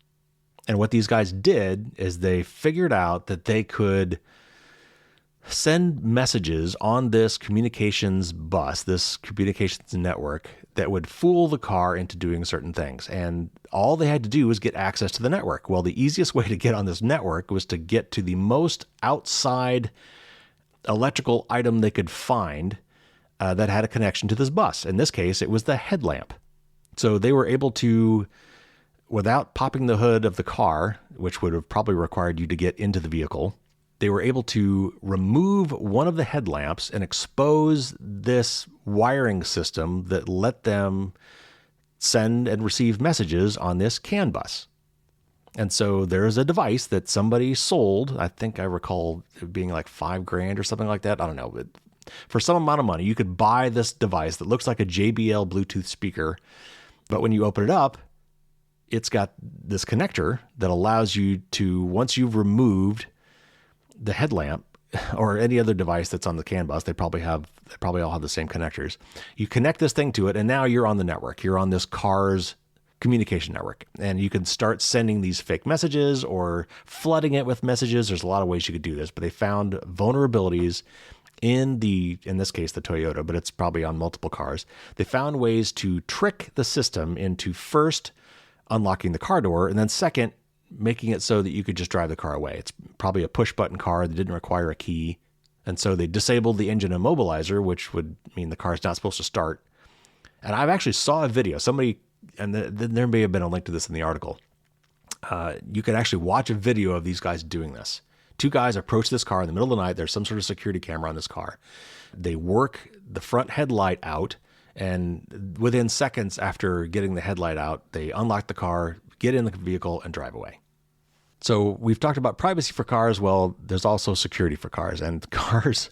And what these guys did is they figured out that they could send messages on this communications bus, this communications network, that would fool the car into doing certain things. And all they had to do was get access to the network. Well, the easiest way to get on this network was to get to the most outside electrical item they could find that had a connection to this bus. In this case, it was the headlamp. So they were able to, without popping the hood of the car, which would have probably required you to get into the vehicle, they were able to remove one of the headlamps and expose this wiring system that let them send and receive messages on this CAN bus. And so there's a device that somebody sold. I think I recall it being like $5,000 or something like that. I don't know. But for some amount of money, you could buy this device that looks like a JBL Bluetooth speaker. But when you open it up, it's got this connector that allows you to, once you've removed the headlamp or any other device that's on the CAN bus, they probably all have the same connectors. You connect this thing to it, and now you're on the network. You're on this car's communication network, and you can start sending these fake messages or flooding it with messages. There's a lot of ways you could do this, but they found vulnerabilities in this case, the Toyota, but it's probably on multiple cars. They found ways to trick the system into first unlocking the car door, and then second, making it so that you could just drive the car away. It's probably a push-button car that didn't require a key. And so they disabled the engine immobilizer, which would mean the car's not supposed to start. And I've actually saw a video. Somebody, and there may have been a link to this in the article. You could actually watch a video of these guys doing this. Two guys approach this car in the middle of the night. There's some sort of security camera on this car. They work the front headlight out, and within seconds after getting the headlight out, they unlock the car, get in the vehicle, and drive away. So we've talked about privacy for cars. Well, there's also security for cars, and cars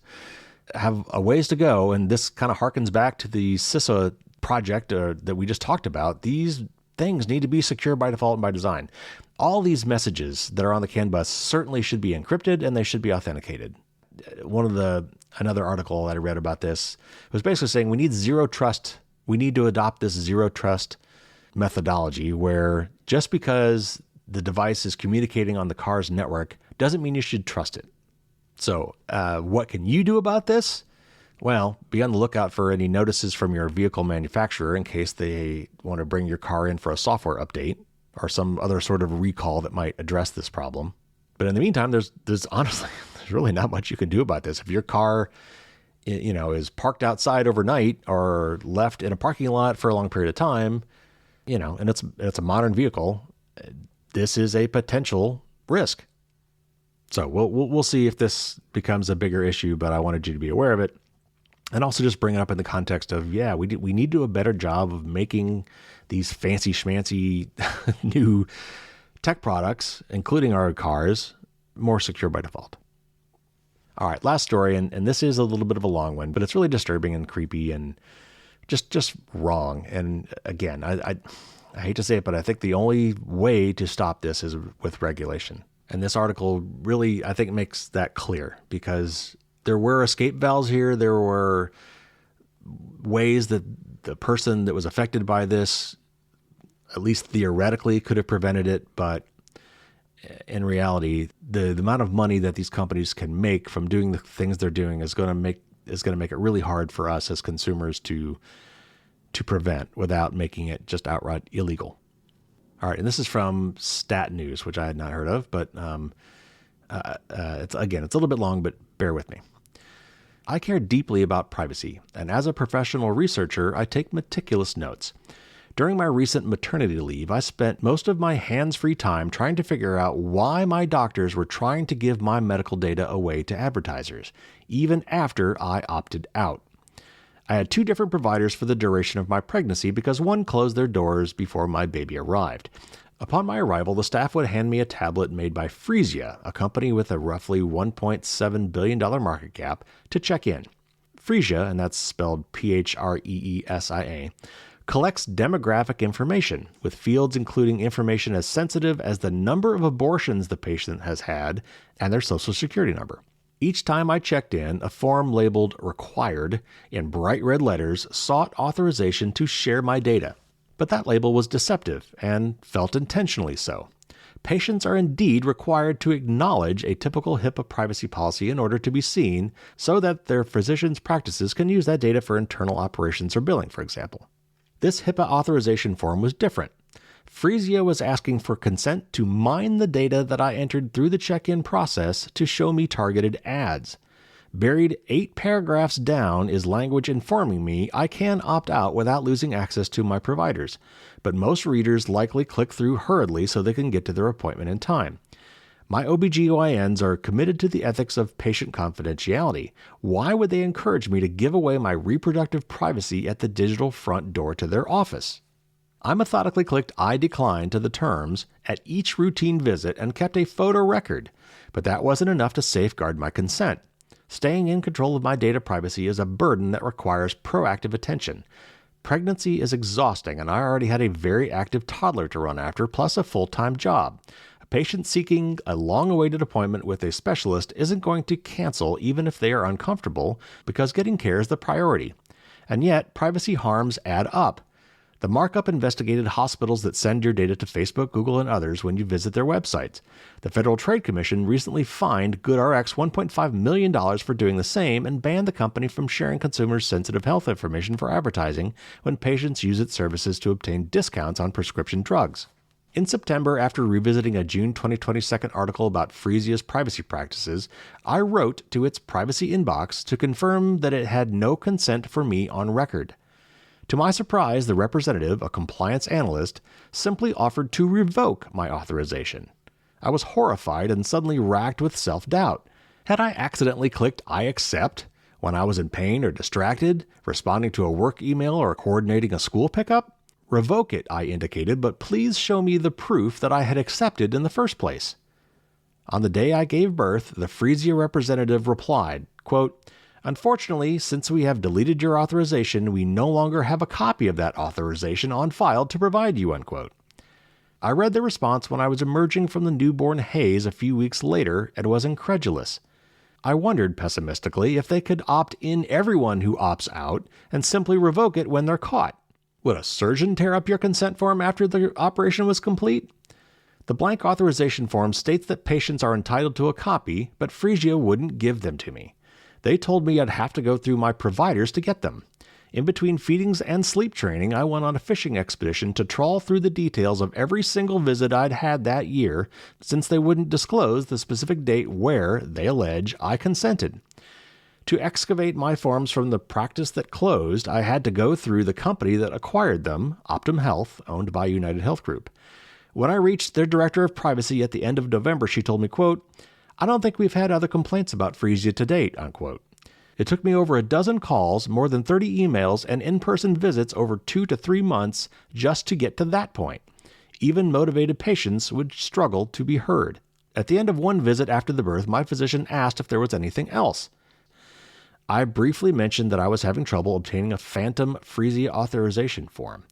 have a ways to go. And this kind of harkens back to the CISA project that we just talked about. These things need to be secure by default and by design. All these messages that are on the CAN bus certainly should be encrypted and they should be authenticated. Another article that I read about this was basically saying we need zero trust. We need to adopt this zero trust methodology where just because the device is communicating on the car's network doesn't mean you should trust it. So what can you do about this? Well, be on the lookout for any notices from your vehicle manufacturer in case they want to bring your car in for a software update or some other sort of recall that might address this problem. But in the meantime, there's honestly, there's really not much you can do about this. If your car, is parked outside overnight or left in a parking lot for a long period of time, and it's a modern vehicle, this is a potential risk. So we'll see if this becomes a bigger issue, but I wanted you to be aware of it. And also just bring it up in the context of, we need to do a better job of making these fancy schmancy new tech products, including our cars, more secure by default. All right, last story, and this is a little bit of a long one, but it's really disturbing and creepy and just wrong. And again, I hate to say it, but I think the only way to stop this is with regulation. And this article really, I think, makes that clear because there were escape valves here. There were ways that the person that was affected by this, at least theoretically, could have prevented it. But in reality, the amount of money that these companies can make from doing the things they're doing is going to make it really hard for us as consumers to prevent without making it just outright illegal. All right, and this is from Stat News, which I had not heard of, but it's a little bit long, but bear with me. I care deeply about privacy, and as a professional researcher, I take meticulous notes. During my recent maternity leave, I spent most of my hands-free time trying to figure out why my doctors were trying to give my medical data away to advertisers, even after I opted out. I had 2 different providers for the duration of my pregnancy because one closed their doors before my baby arrived. Upon my arrival, the staff would hand me a tablet made by Phreesia, a company with a roughly $1.7 billion market cap, to check in. Phreesia, and that's spelled Phreesia, collects demographic information, with fields including information as sensitive as the number of abortions the patient has had and their social security number. Each time I checked in, a form labeled "Required" in bright red letters sought authorization to share my data. But that label was deceptive and felt intentionally so. Patients are indeed required to acknowledge a typical HIPAA privacy policy in order to be seen so that their physician's practices can use that data for internal operations or billing, for example. This HIPAA authorization form was different. Phreesia was asking for consent to mine the data that I entered through the check-in process to show me targeted ads. Buried 8 paragraphs down is language informing me I can opt out without losing access to my providers, but most readers likely click through hurriedly so they can get to their appointment in time. My OBGYNs are committed to the ethics of patient confidentiality. Why would they encourage me to give away my reproductive privacy at the digital front door to their office? I methodically clicked I decline to the terms at each routine visit and kept a photo record, but that wasn't enough to safeguard my consent. Staying in control of my data privacy is a burden that requires proactive attention. Pregnancy is exhausting, and I already had a very active toddler to run after, plus a full-time job. A patient seeking a long-awaited appointment with a specialist isn't going to cancel even if they are uncomfortable, because getting care is the priority. And yet, privacy harms add up. The markup investigated hospitals that send your data to Facebook, Google, and others when you visit their websites. The Federal Trade Commission recently fined GoodRx $1.5 million for doing the same and banned the company from sharing consumers' sensitive health information for advertising when patients use its services to obtain discounts on prescription drugs. In September, after revisiting a June 2022 article about Phreesia's privacy practices, I wrote to its privacy inbox to confirm that it had no consent for me on record. To my surprise, the representative, a compliance analyst, simply offered to revoke my authorization. I was horrified and suddenly racked with self-doubt. Had I accidentally clicked I accept when I was in pain or distracted, responding to a work email or coordinating a school pickup? Revoke it, I indicated, but please show me the proof that I had accepted in the first place. On the day I gave birth, the Phreesia representative replied, quote, Unfortunately, since we have deleted your authorization, we no longer have a copy of that authorization on file to provide you, unquote. I read the response when I was emerging from the newborn haze a few weeks later and was incredulous. I wondered pessimistically if they could opt in everyone who opts out and simply revoke it when they're caught. Would a surgeon tear up your consent form after the operation was complete? The blank authorization form states that patients are entitled to a copy, but Phreesia wouldn't give them to me. They told me I'd have to go through my providers to get them. In between feedings and sleep training, I went on a fishing expedition to trawl through the details of every single visit I'd had that year, since they wouldn't disclose the specific date where, they allege, I consented. To excavate my forms from the practice that closed, I had to go through the company that acquired them, Optum Health, owned by United Health Group. When I reached their director of privacy at the end of November, she told me, quote, "I don't think we've had other complaints about Phreesia to date," unquote. It took me over a dozen calls, more than 30 emails, and in-person visits over 2 to 3 months just to get to that point. Even motivated patients would struggle to be heard. At the end of one visit after the birth, my physician asked if there was anything else. I briefly mentioned that I was having trouble obtaining a phantom Phreesia authorization form.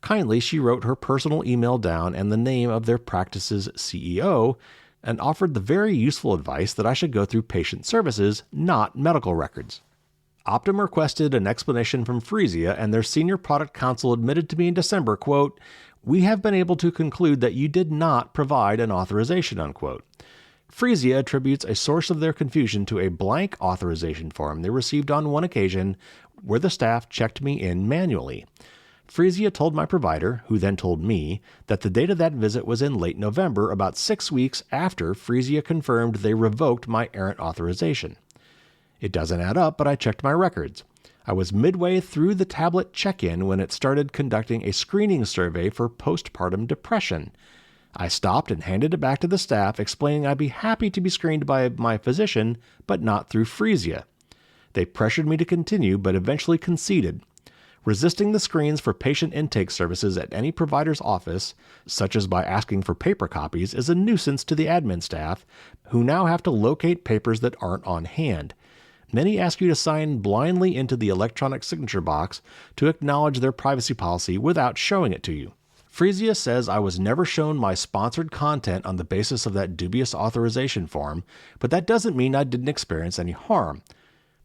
Kindly, she wrote her personal email down and the name of their practice's CEO, and offered the very useful advice that I should go through patient services, not medical records. Optum requested an explanation from Phreesia, and their senior product counsel admitted to me in December, quote, "We have been able to conclude that you did not provide an authorization," unquote. Phreesia attributes a source of their confusion to a blank authorization form they received on one occasion where the staff checked me in manually. Phreesia told my provider, who then told me, that the date of that visit was in late November, about 6 weeks after Phreesia confirmed they revoked my errant authorization. It doesn't add up, but I checked my records. I was midway through the tablet check-in when it started conducting a screening survey for postpartum depression. I stopped and handed it back to the staff, explaining I'd be happy to be screened by my physician, but not through Phreesia. They pressured me to continue, but eventually conceded. Resisting the screens for patient intake services at any provider's office, such as by asking for paper copies, is a nuisance to the admin staff, who now have to locate papers that aren't on hand. Many ask you to sign blindly into the electronic signature box to acknowledge their privacy policy without showing it to you. Phreesia says I was never shown my sponsored content on the basis of that dubious authorization form, but that doesn't mean I didn't experience any harm.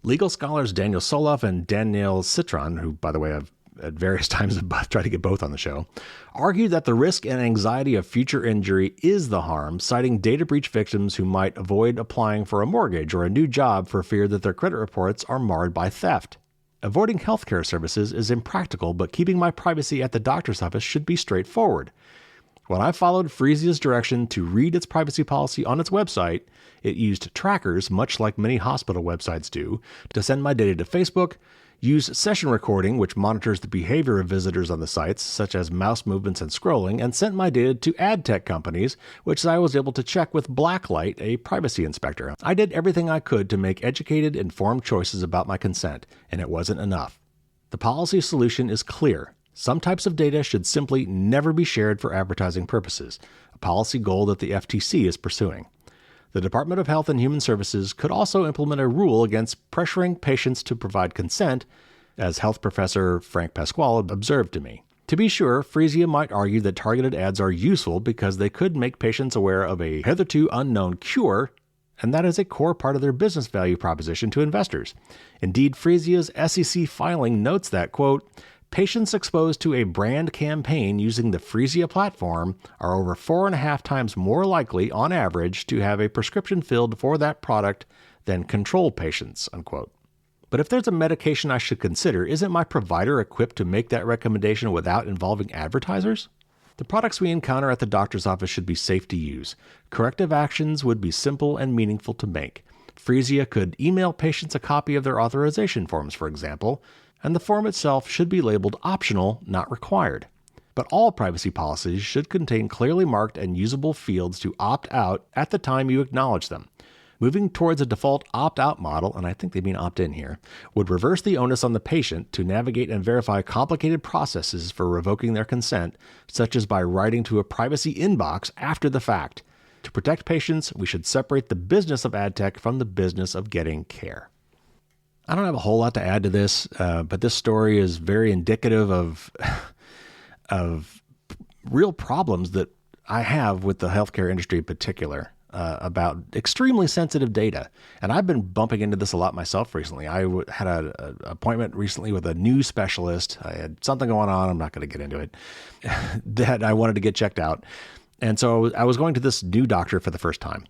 Legal scholars Daniel Soloff and Danielle Citron, who, by the way, I've at various times tried to get both on the show, argue that the risk and anxiety of future injury is the harm, citing data breach victims who might avoid applying for a mortgage or a new job for fear that their credit reports are marred by theft. Avoiding healthcare services is impractical, but keeping my privacy at the doctor's office should be straightforward. When I followed Phreesia's direction to read its privacy policy on its website, it used trackers, much like many hospital websites do, to send my data to Facebook, use session recording, which monitors the behavior of visitors on the sites, such as mouse movements and scrolling, and sent my data to ad tech companies, which I was able to check with Blacklight, a privacy inspector. I did everything I could to make educated, informed choices about my consent, and it wasn't enough. The policy solution is clear. Some types of data should simply never be shared for advertising purposes, a policy goal that the FTC is pursuing. The Department of Health and Human Services could also implement a rule against pressuring patients to provide consent, as health professor Frank Pasquale observed to me. To be sure, Phreesia might argue that targeted ads are useful because they could make patients aware of a hitherto unknown cure, and that is a core part of their business value proposition to investors. Indeed, Phreesia's SEC filing notes that, quote, patients exposed to a brand campaign using the Phreesia platform are over 4.5 times more likely, on average, to have a prescription filled for that product than control patients, unquote. But if there's a medication I should consider, isn't my provider equipped to make that recommendation without involving advertisers? The products we encounter at the doctor's office should be safe to use. Corrective actions would be simple and meaningful to make. Phreesia could email patients a copy of their authorization forms, for example, and the form itself should be labeled optional, not required. But all privacy policies should contain clearly marked and usable fields to opt out at the time you acknowledge them. Moving towards a default opt-out model, and I think they mean opt-in here, would reverse the onus on the patient to navigate and verify complicated processes for revoking their consent, such as by writing to a privacy inbox after the fact. To protect patients, we should separate the business of ad tech from the business of getting care. I don't have a whole lot to add to this, but this story is very indicative of real problems that I have with the healthcare industry in particular, about extremely sensitive data. And I've been bumping into this a lot myself recently. I had an appointment recently with a new specialist. I had something going on. I'm not going to get into it that I wanted to get checked out. And so I was going to this new doctor for the first time.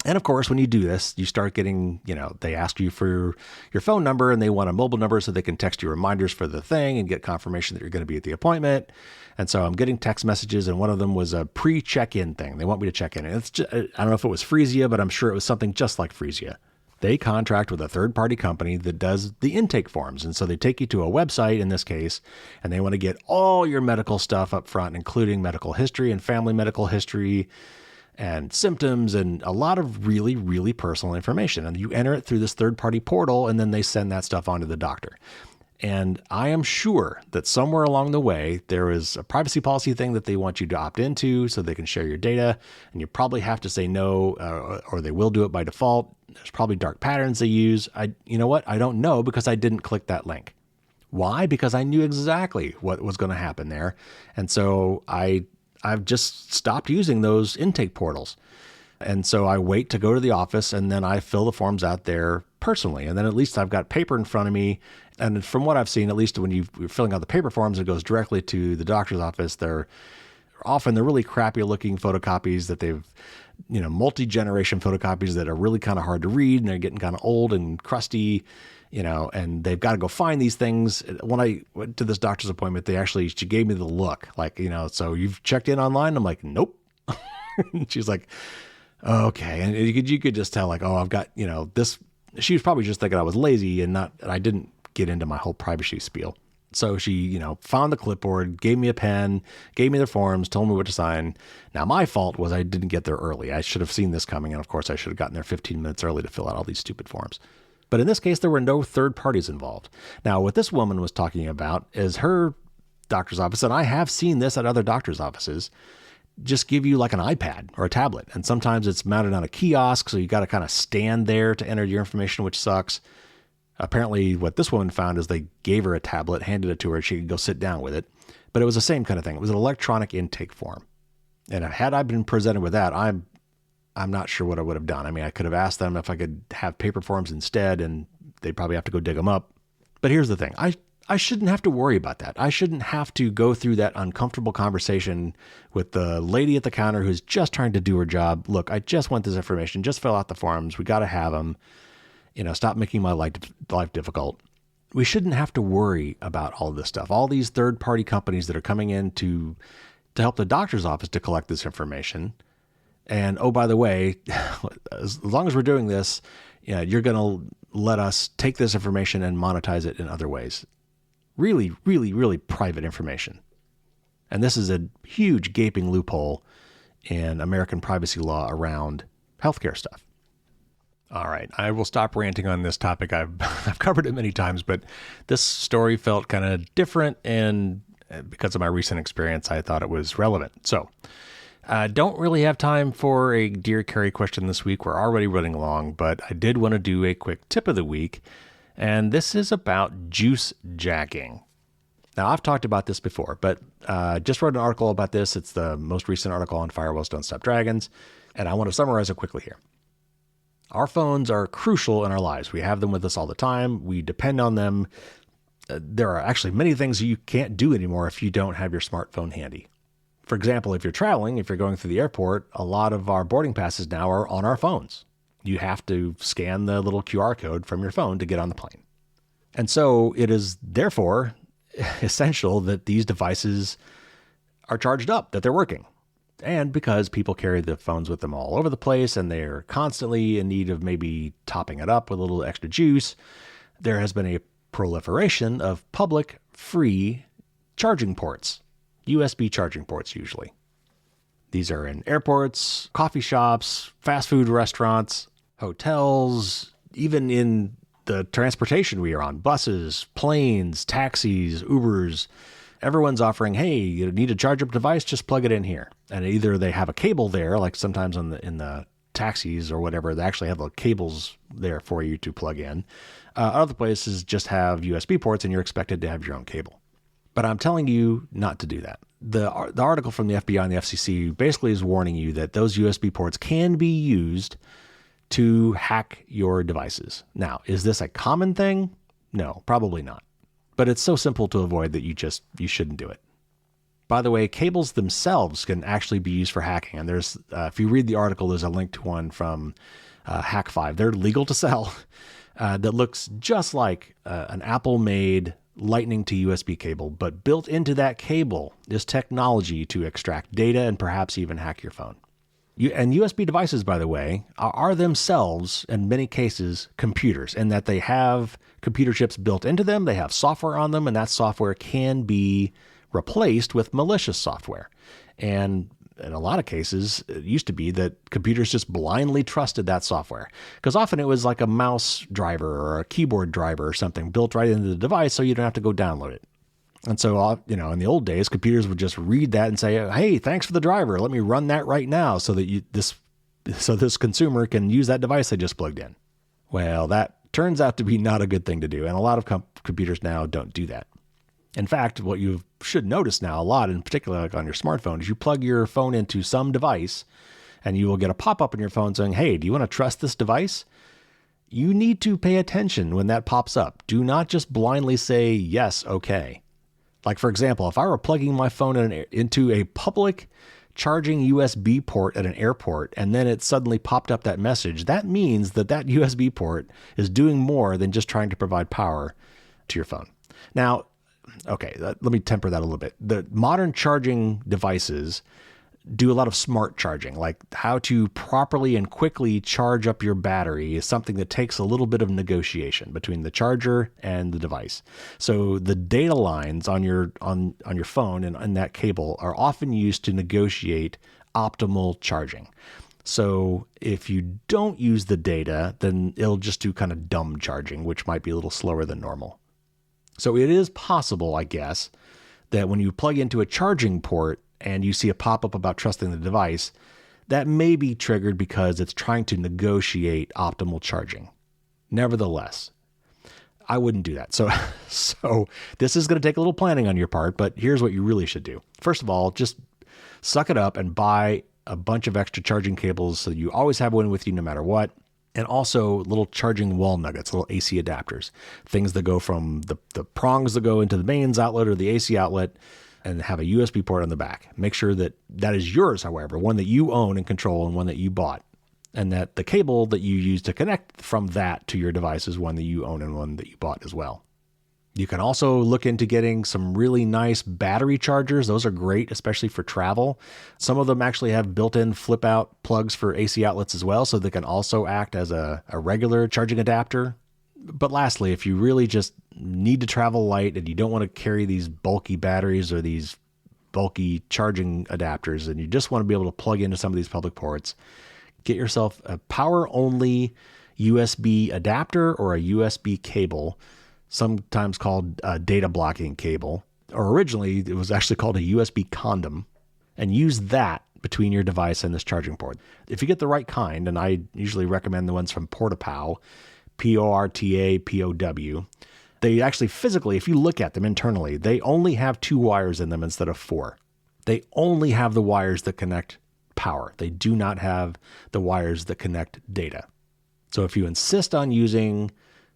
And of course, when you do this, you start getting, they ask you for your phone number and they want a mobile number so they can text you reminders for the thing and get confirmation that you're going to be at the appointment. And so I'm getting text messages, and one of them was a pre-check-in thing. They want me to check in. And it's just, I don't know if it was Phreesia, but I'm sure it was something just like Phreesia. They contract with a third-party company that does the intake forms. And so they take you to a website in this case, and they want to get all your medical stuff up front, including medical history and family medical history and symptoms and a lot of really, really personal information. And you enter it through this third-party portal, and then they send that stuff on to the doctor. And I am sure that somewhere along the way, there is a privacy policy thing that they want you to opt into so they can share your data. And you probably have to say no, or they will do it by default. There's probably dark patterns they use. You know what? I don't know, because I didn't click that link. Why? Because I knew exactly what was going to happen there. And so I've just stopped using those intake portals. And so I wait to go to the office, and then I fill the forms out there personally. And then at least I've got paper in front of me. And from what I've seen, at least when you're filling out the paper forms, it goes directly to the doctor's office. They're really crappy looking photocopies that they've, multi-generation photocopies that are really kind of hard to read, and they're getting kind of old and crusty, and they've got to go find these things. When I went to this doctor's appointment, she gave me the look like, so you've checked in online? I'm like, nope. And she's like, okay. And you could just tell, like, oh, I've got, this. She was probably just thinking I was lazy and I didn't get into my whole privacy spiel. So she, found the clipboard, gave me a pen, gave me the forms, told me what to sign. Now, my fault was I didn't get there early. I should have seen this coming. And of course, I should have gotten there 15 minutes early to fill out all these stupid forms. But in this case, there were no third parties involved. Now, what this woman was talking about is her doctor's office, and I have seen this at other doctor's offices, just give you like an iPad or a tablet. And sometimes it's mounted on a kiosk, so you got to kind of stand there to enter your information, which sucks. Apparently, what this woman found is they gave her a tablet, handed it to her, and she could go sit down with it. But it was the same kind of thing. It was an electronic intake form. And had I been presented with that, I'm not sure what I would have done. I mean, I could have asked them if I could have paper forms instead, and they'd probably have to go dig them up. But here's the thing. I shouldn't have to worry about that. I shouldn't have to go through that uncomfortable conversation with the lady at the counter who's just trying to do her job. Look, I just want this information. Just fill out the forms. We got to have them. Stop making my life difficult. We shouldn't have to worry about all this stuff. All these third-party companies that are coming in to help the doctor's office to collect this information. And, oh, by the way, as long as we're doing this, you're going to let us take this information and monetize it in other ways. Really, really, really private information. And this is a huge gaping loophole in American privacy law around healthcare stuff. All right, I will stop ranting on this topic. I've covered it many times, but this story felt kind of different, and because of my recent experience, I thought it was relevant. So don't really have time for a Dear Carrie question this week. We're already running long, but I did want to do a quick tip of the week, and this is about juice jacking. Now, I've talked about this before, but just wrote an article about this. It's the most recent article on Firewalls Don't Stop Dragons, and I want to summarize it quickly here. Our phones are crucial in our lives. We have them with us all the time. We depend on them. There are actually many things you can't do anymore if you don't have your smartphone handy. For example, if you're traveling, if you're going through the airport, a lot of our boarding passes now are on our phones. You have to scan the little QR code from your phone to get on the plane. And so it is therefore essential that these devices are charged up, that they're working. And because people carry the phones with them all over the place and they're constantly in need of maybe topping it up with a little extra juice, there has been a proliferation of public free charging ports, USB charging ports usually. These are in airports, coffee shops, fast food restaurants, hotels, even in the transportation we are on, buses, planes, taxis, Ubers. Everyone's offering, hey, you need a charge up device, just plug it in here. And either they have a cable there, like sometimes in the taxis or whatever, they actually have the cables there for you to plug in. Other places just have USB ports and you're expected to have your own cable. But I'm telling you not to do that. The article from the FBI and the FCC basically is warning you that those USB ports can be used to hack your devices. Now, is this a common thing? No, probably not. But it's so simple to avoid that you shouldn't do it. By the way, cables themselves can actually be used for hacking. And there's, if you read the article, there's a link to one from Hack5. They're legal to sell. That looks just like an Apple-made Lightning to USB cable, but built into that cable is technology to extract data and perhaps even hack your phone. And USB devices, by the way, are themselves, in many cases, computers, in that they have computer chips built into them, they have software on them, and that software can be replaced with malicious software. And in a lot of cases, it used to be that computers just blindly trusted that software, because often it was like a mouse driver or a keyboard driver or something built right into the device, so you don't have to go download it. And so, in the old days, computers would just read that and say, "Hey, thanks for the driver. Let me run that right now, so that this consumer can use that device they just plugged in." Well, that turns out to be not a good thing to do, and a lot of computers now don't do that. In fact, what you should notice now a lot, in particular like on your smartphone, is you plug your phone into some device and you will get a pop-up on your phone saying, "Hey, do you want to trust this device?" You need to pay attention when that pops up. Do not just blindly say, "Yes, okay." Like, for example, if I were plugging my phone into a public charging USB port at an airport and then it suddenly popped up that message, that means that USB port is doing more than just trying to provide power to your phone. Now, okay, let me temper that a little bit. The modern charging devices do a lot of smart charging, like how to properly and quickly charge up your battery is something that takes a little bit of negotiation between the charger and the device. So the data lines on your phone and that cable are often used to negotiate optimal charging. So if you don't use the data, then it'll just do kind of dumb charging, which might be a little slower than normal. So it is possible, I guess, that when you plug into a charging port and you see a pop-up about trusting the device, that may be triggered because it's trying to negotiate optimal charging. Nevertheless, I wouldn't do that. So this is going to take a little planning on your part, but here's what you really should do. First of all, just suck it up and buy a bunch of extra charging cables so you always have one with you no matter what. And also little charging wall nuggets, little AC adapters, things that go from the prongs that go into the mains outlet or the AC outlet and have a USB port on the back. Make sure that is yours, however, one that you own and control and one that you bought. And that the cable that you use to connect from that to your device is one that you own and one that you bought as well. You can also look into getting some really nice battery chargers. Those are great, especially for travel. Some of them actually have built-in flip-out plugs for AC outlets as well, so they can also act as a regular charging adapter. But lastly, if you really just need to travel light and you don't want to carry these bulky batteries or these bulky charging adapters, and you just want to be able to plug into some of these public ports, get yourself a power-only USB adapter or a USB cable, sometimes called a data blocking cable, or originally it was actually called a USB condom, and use that between your device and this charging port. If you get the right kind, and I usually recommend the ones from Portapow, Portapow, they actually physically, if you look at them internally, they only have 2 wires in them instead of 4. They only have the wires that connect power. They do not have the wires that connect data. So if you insist on using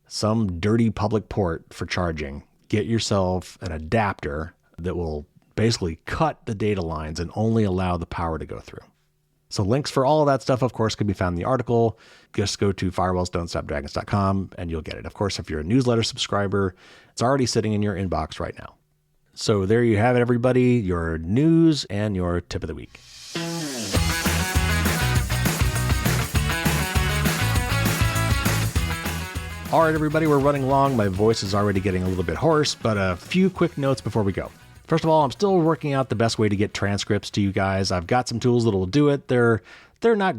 some dirty public port for charging, get yourself an adapter that will basically cut the data lines and only allow the power to go through. So links for all of that stuff, of course, can be found in the article. Just go to firewallsdon'tstopdragons.com and you'll get it. Of course, if you're a newsletter subscriber, it's already sitting in your inbox right now. So there you have it, everybody, your news and your tip of the week. All right, everybody, we're running long. My voice is already getting a little bit hoarse, but a few quick notes before we go. First of all, I'm still working out the best way to get transcripts to you guys. I've got some tools that will do it. They're not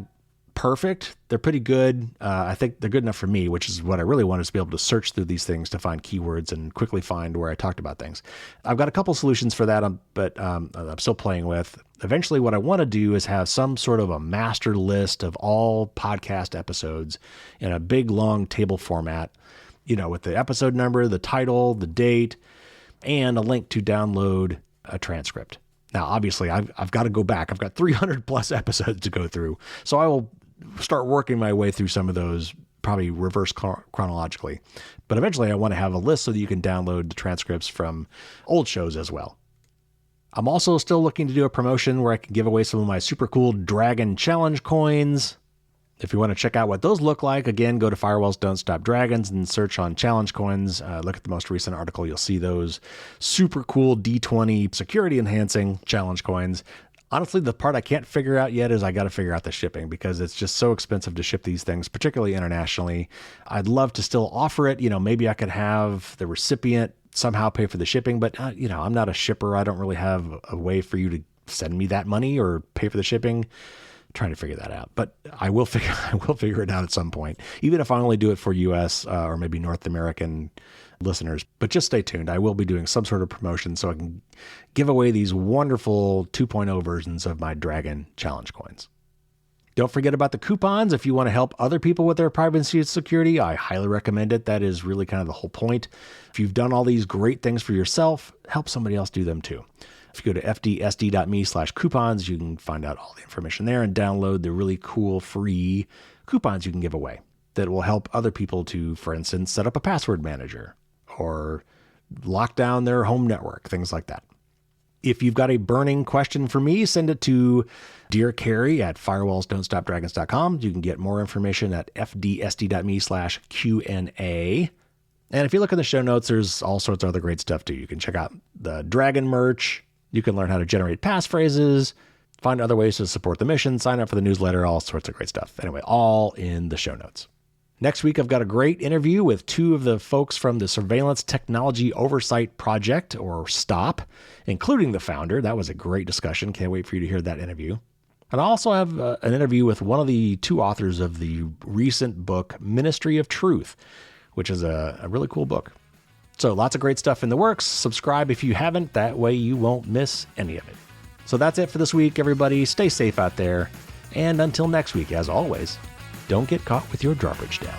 perfect. They're pretty good. I think they're good enough for me, which is what I really want, is to be able to search through these things to find keywords and quickly find where I talked about things. I've got a couple solutions for that, but I'm still playing with. Eventually, what I want to do is have some sort of a master list of all podcast episodes in a big, long table format, with the episode number, the title, the date, and a link to download a transcript. Now, obviously, I've got to go back. I've got 300 plus episodes to go through. So I will start working my way through some of those, probably reverse chronologically. But eventually, I want to have a list so that you can download the transcripts from old shows as well. I'm also still looking to do a promotion where I can give away some of my super cool Dragon Challenge coins. If you want to check out what those look like, again, go to Firewalls Don't Stop Dragons and search on challenge coins. Look at the most recent article. You'll see those super cool D20 security enhancing challenge coins. Honestly, the part I can't figure out yet is I got to figure out the shipping, because it's just so expensive to ship these things, particularly internationally. I'd love to still offer it. Maybe I could have the recipient somehow pay for the shipping, but I'm not a shipper. I don't really have a way for you to send me that money or pay for the shipping. Trying to figure that out, but I will figure it out at some point, even if I only do it for US or maybe North American listeners. But just stay tuned. I will be doing some sort of promotion so I can give away these wonderful 2.0 versions of my Dragon Challenge coins. Don't forget about the coupons. If you want to help other people with their privacy and security, I highly recommend it. That is really kind of the whole point. If you've done all these great things for yourself, help somebody else do them too. If you go to fdsd.me/coupons, you can find out all the information there and download the really cool free coupons you can give away that will help other people to, for instance, set up a password manager or lock down their home network, things like that. If you've got a burning question for me, send it to Dear Carrie at firewallsdon'tstopdragons.com. You can get more information at fdsd.me/Q&A. And if you look in the show notes, there's all sorts of other great stuff too. You can check out the Dragon merch. You can learn how to generate passphrases, find other ways to support the mission, sign up for the newsletter, all sorts of great stuff. Anyway, all in the show notes. Next week, I've got a great interview with two of the folks from the Surveillance Technology Oversight Project, or STOP, including the founder. That was a great discussion. Can't wait for you to hear that interview. And I also have an interview with one of the two authors of the recent book, Ministry of Truth, which is a really cool book. So lots of great stuff in the works. Subscribe if you haven't. That way you won't miss any of it. So that's it for this week, everybody. Stay safe out there. And until next week, as always, don't get caught with your drawbridge down.